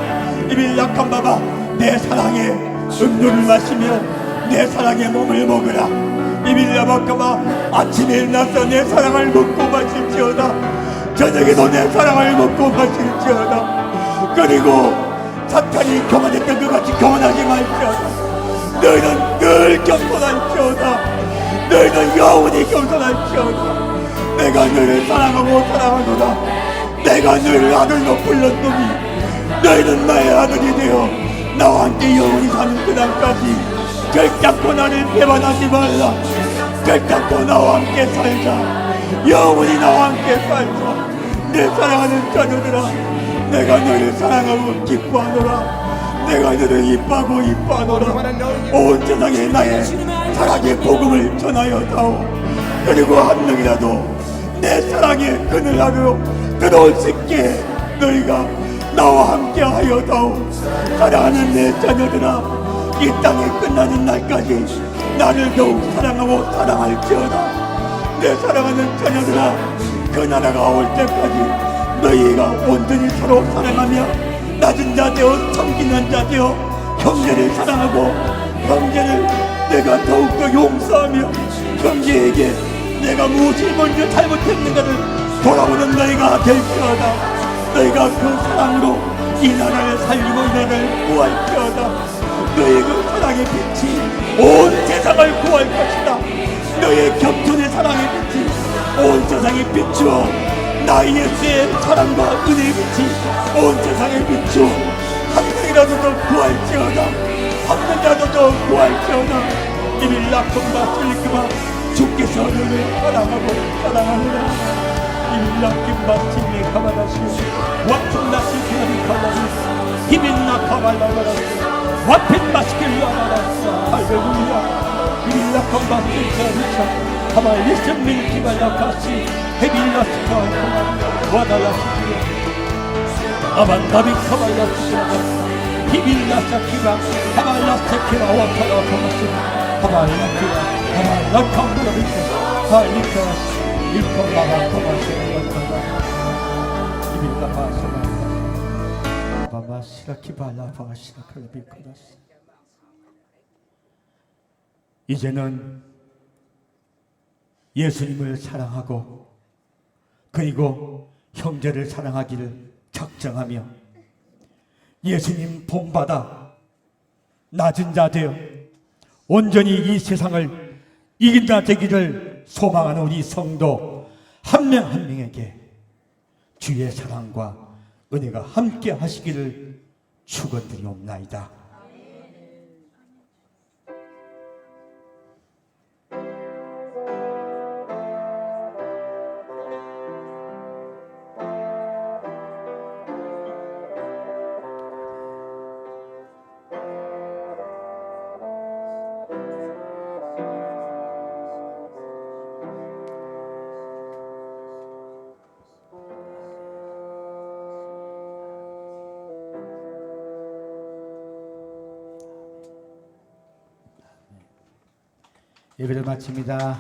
이빌라캄바바 내 사랑의 음료를 마시며 내 사랑의 몸을 먹으라. 이빌라바카바 아침에 일어나서 내 사랑을 먹고 마실지어다. 저녁에도 내 사랑을 먹고 마실지어다. 그리고 사탄이 교만했던 것 같이 교만하지 말지어다. 너희는 늘 겸손할지어다. 너희는 영원히 겸손할지어다. 내가 너희를 사랑하고 사랑하노라. 내가 너희를 아들로 불렀노니 너희는 나의 아들이 되어 나와 함께 영원히 사는 그날까지 결단코 나를 배반하지 말라. 결단코 나와 함께 살자. 영원히 나와 함께 살자. 내 사랑하는 자녀들아, 내가 너희를 사랑하고 기뻐하노라. 내가 너희를 이뻐하고 이뻐하노라. 온 세상에 나의 사랑의 복음을 전하여다오. 그리고 한 명이라도 내 사랑의 그늘 안으로 들어올 수 있게 너희가 나와 함께 하여다오. 사랑하는 내 자녀들아, 이 땅이 끝나는 날까지 나를 더욱 사랑하고 사랑할지어다. 내 사랑하는 자녀들아, 그 나라가 올 때까지 너희가 온전히 서로 사랑하며 낮은 자 되어 섬기는 자 되어 형제를 사랑하고 형제를 내가 더욱더 용서하며 형제에게 내가 무엇이 먼저 잘못했는가를 돌아보는 너희가 될지어다. 너희가 그 사랑으로 이 나라를 살리고 이 나라를 구할지어다. 너희의 그 사랑의 빛이 온 세상을 구할 것이다. 너희의 겸손의 사랑의 빛이 온 세상에 비추어 나 예수의 사랑과 은혜의 빛이 온 세상에 비추어 한 명이라도 더 구할지어다. 한 명이라도 더 구할지어다. 이밀라큼바 쓸리크바 주께서 너를 사랑하고 사랑하느라. 이밀라킴바 칠리 카바라시 와춘나시 키나리 카바라시 히빈나 카발라바라시 와펜 마스킬라바라시 할렐루야. 이밀라큼바 쓸리크바 가만 예수님 기발라카시 헤빌라스카 와달라시 아반다비 카발라시 비빌라사키가 하발라세키와 와타라 토마스 하발라키와 하발라kam부라비카 하리카스 일코마가 토마스 와타라 비빌라바사마 바마시라키발라바시라칼비코다스. 이제는 예수님을 사랑하고 그리고 형제를 사랑하기를 작정하며 예수님 본받아 낮은 자 되어 온전히 이 세상을 이긴 자 되기를 소망하는 우리 성도 한 명 한 명에게 주의 사랑과 은혜가 함께 하시기를 축원드리옵나이다. 예배를 마칩니다.